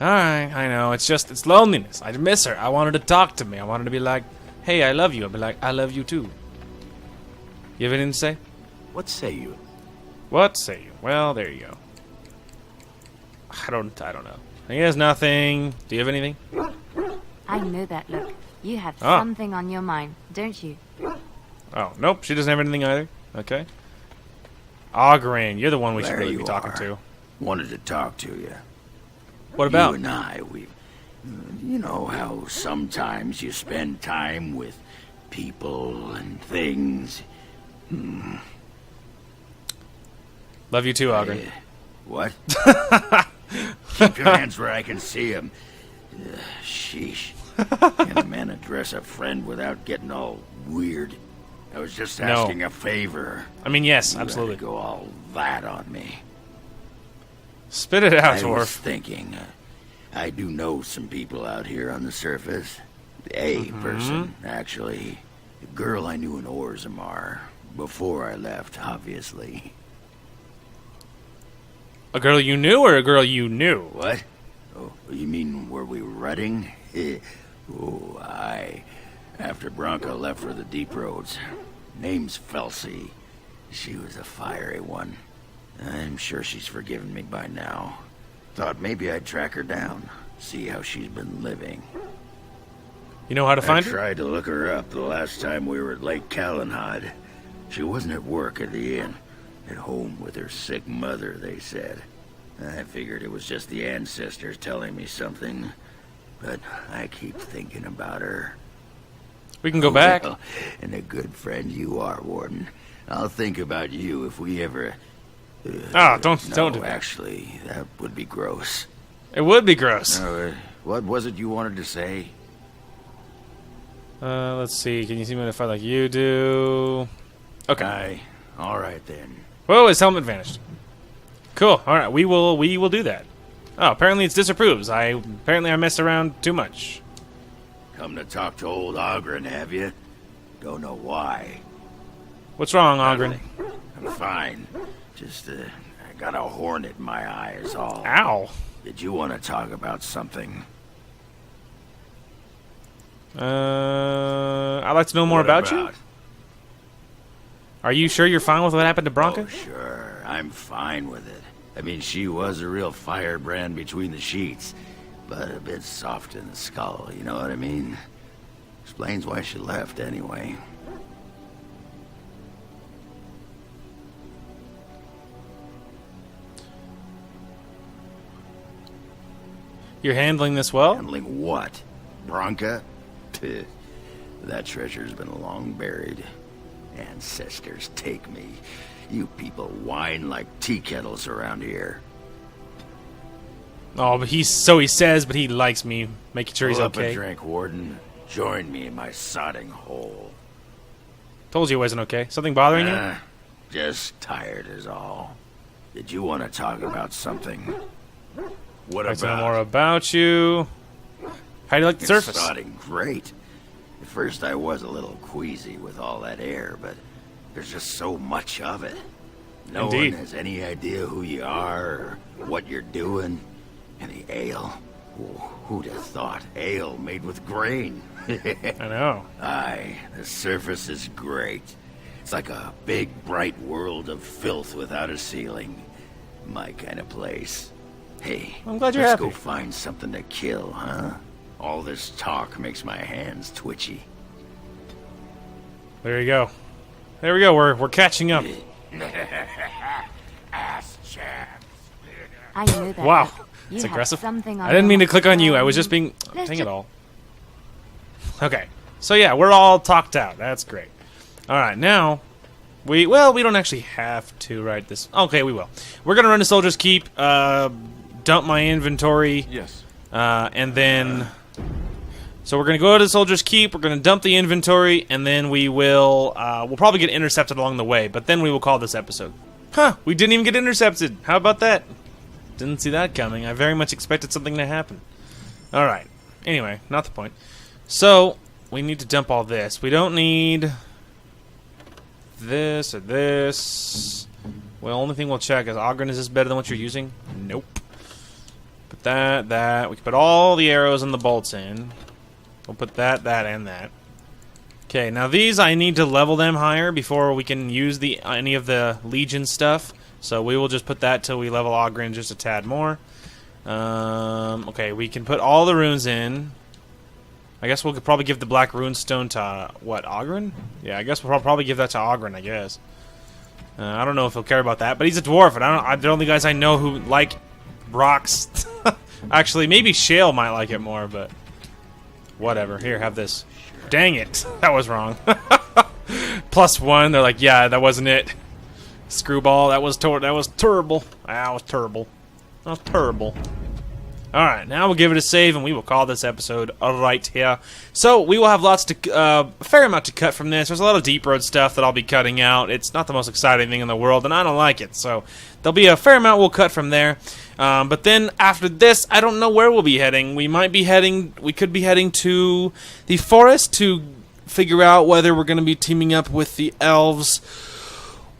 Alright, I know. It's loneliness. I miss her. I wanted to talk to me. I wanted to be like, hey, I love you. I'd be like, I love you too. You have anything to say? What say you? What say you? Well, there you go. I don't know. He has nothing. Do you have anything? I know that look. You have Oh. something on your mind, don't you? Oh, nope. She doesn't have anything either. Okay. Ogren, you're the one we should There really you be talking are. to. Wanted to talk to you. What about? You and I, you know how sometimes you spend time with people and things. Love you too, Ogren. What? Keep your hands where I can see them. Sheesh. Can a man address a friend without getting all weird? I was just No. asking a favor. I mean, yes, You absolutely. had to go all that on me. Spit it out, I Dwarf. was thinking, I do know some people out here on the surface. A person, actually. A girl I knew in Orzammar. Before I left, obviously. A girl you knew or a girl you knew? What? Oh, you mean were we rutting? Oh, aye. After Bronca left for the deep roads. Name's Felsi. She was a fiery one. I'm sure she's forgiven me by now. Thought maybe I'd track her down. See how she's been living. You know how to find I her? tried to look her up the last time we were at Lake Calenhad. She wasn't at work at the inn. At home with her sick mother, they said. I figured it was just the ancestors telling me something. But I keep thinking about her. We can go back. Well, and a good friend you are, Warden. I'll think about you if we ever... don't do that. Actually, that would be gross. It would be gross. What was it you wanted to say? Let's see. Can you see me in a fight like you do? Okay. Aye. All right, then. Whoa, his helmet vanished. Cool. All right, we will do that. Oh, apparently it's disapproves. Apparently I messed around too much. Come to talk to old Ogren, have you? Don't know why. What's wrong, Ogren? I'm fine. Just, I got a hornet in my eye is all. Ow. Did you want to talk about something? I'd like to know more What about you. about? Are you sure you're fine with what happened to Bronca? Oh, sure. I'm fine with it. I mean, she was a real firebrand between the sheets, but a bit soft in the skull, you know what I mean? Explains why she left, anyway. You're handling this well? Handling what? Bronca? That treasure's been long buried. Ancestors take me. You people whine like tea kettles around here. Oh, but he says, but he likes me, making sure he's Pull up okay. a drink, Warden. Join me in my sodding hole. Told you it wasn't okay. Something bothering you? Just tired is all. Did you want to talk about something? What I'd like to know about? more about you. How do you like the surface? It's sodding great. At first I was a little queasy with all that air, but there's just so much of it. No Indeed. one has any idea who you are or what you're doing. And the ale. Who'd have thought? Ale made with grain. I know. Aye, the surface is great. It's like a big, bright world of filth without a ceiling. My kind of place. Hey, I'm glad you're let's happy. go find something to kill, huh? All this talk makes my hands twitchy. There you go. There we go. We're catching up. Ass chaps. I knew that. Wow. You It's have aggressive. something I didn't mean to click on you. I was just being... Dang it all. Okay. So yeah, we're all talked out. That's great. Alright, now... we don't actually have to write this. Okay, we will. We're going to run to Soldier's Keep, dump my inventory. Yes. And then... So we're going to go to Soldier's Keep, we're going to dump the inventory, and then we will... we'll probably get intercepted along the way, but then we will call this episode. Huh, we didn't even get intercepted. How about that? Didn't see that coming. I very much expected something to happen. Alright. Anyway, not the point. So, we need to dump all this. We don't need... this or this. Well, only thing we'll check is Ogren, is this better than what you're using? Nope. Put that. We can put all the arrows and the bolts in. We'll put that, and that. Okay, now these I need to level them higher before we can use any of the Legion stuff. So we will just put that till we level Ogren just a tad more. Okay, we can put all the runes in. I guess we'll probably give the black rune stone to, what, Ogren? Yeah, I guess we'll probably give that to Ogren, I guess. I don't know if he'll care about that, but he's a dwarf, and I'm the only guys I know who like rocks. Actually, maybe Shale might like it more, but whatever. Here, have this. Dang it, that was wrong. +1, they're like, yeah, that wasn't it. Screwball, that was terrible. That was terrible. That was terrible. Alright, now we'll give it a save, and we will call this episode right here. So, we will have a fair amount to cut from this. There's a lot of Deep Road stuff that I'll be cutting out. It's not the most exciting thing in the world, and I don't like it. So, there'll be a fair amount we'll cut from there. But then, after this, I don't know where we'll be heading. We could be heading to the forest to figure out whether we're going to be teaming up with the elves,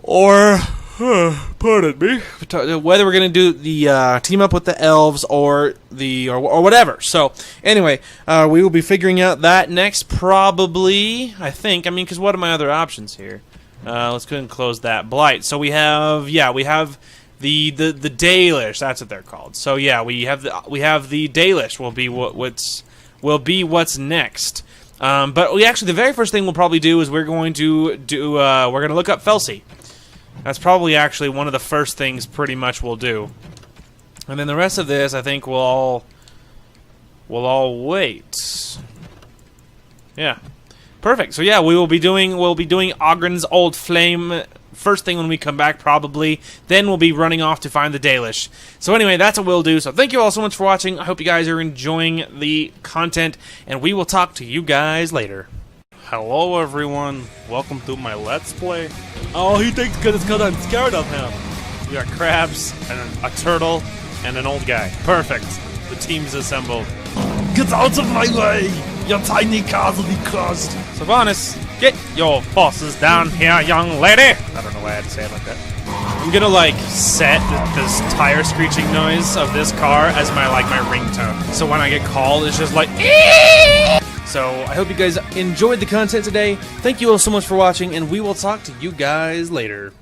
or... pardon me. Whether we're gonna do the team up with the elves or whatever. So anyway, we will be figuring out that next, probably. I think. I mean, because what are my other options here? Let's go ahead and close that. Blight. So we have the Dalish. That's what they're called. So yeah, we have the Dalish. Will be what's next. But the very first thing we'll probably do is we're going to look up Felsi. That's probably actually one of the first things pretty much we'll do. And then the rest of this, I think we'll all wait. Yeah. Perfect. So yeah, we'll be doing Ogren's Old Flame first thing when we come back, probably. Then we'll be running off to find the Dalish. So anyway, that's what we'll do. So thank you all so much for watching. I hope you guys are enjoying the content, and we will talk to you guys later. Hello everyone, welcome to my Let's Play. Oh, he thinks it's because I'm scared of him. We got crabs, and a turtle, and an old guy. Perfect. The team's assembled. Get out of my way, you tiny castle crust. Sylvanas, get your forces down here, young lady. I don't know why I had to say it like that. I'm gonna set this tire screeching noise of this car as my ringtone. So when I get called, it's just like eeeeee! So I hope you guys enjoyed the content today. Thank you all so much for watching, and we will talk to you guys later.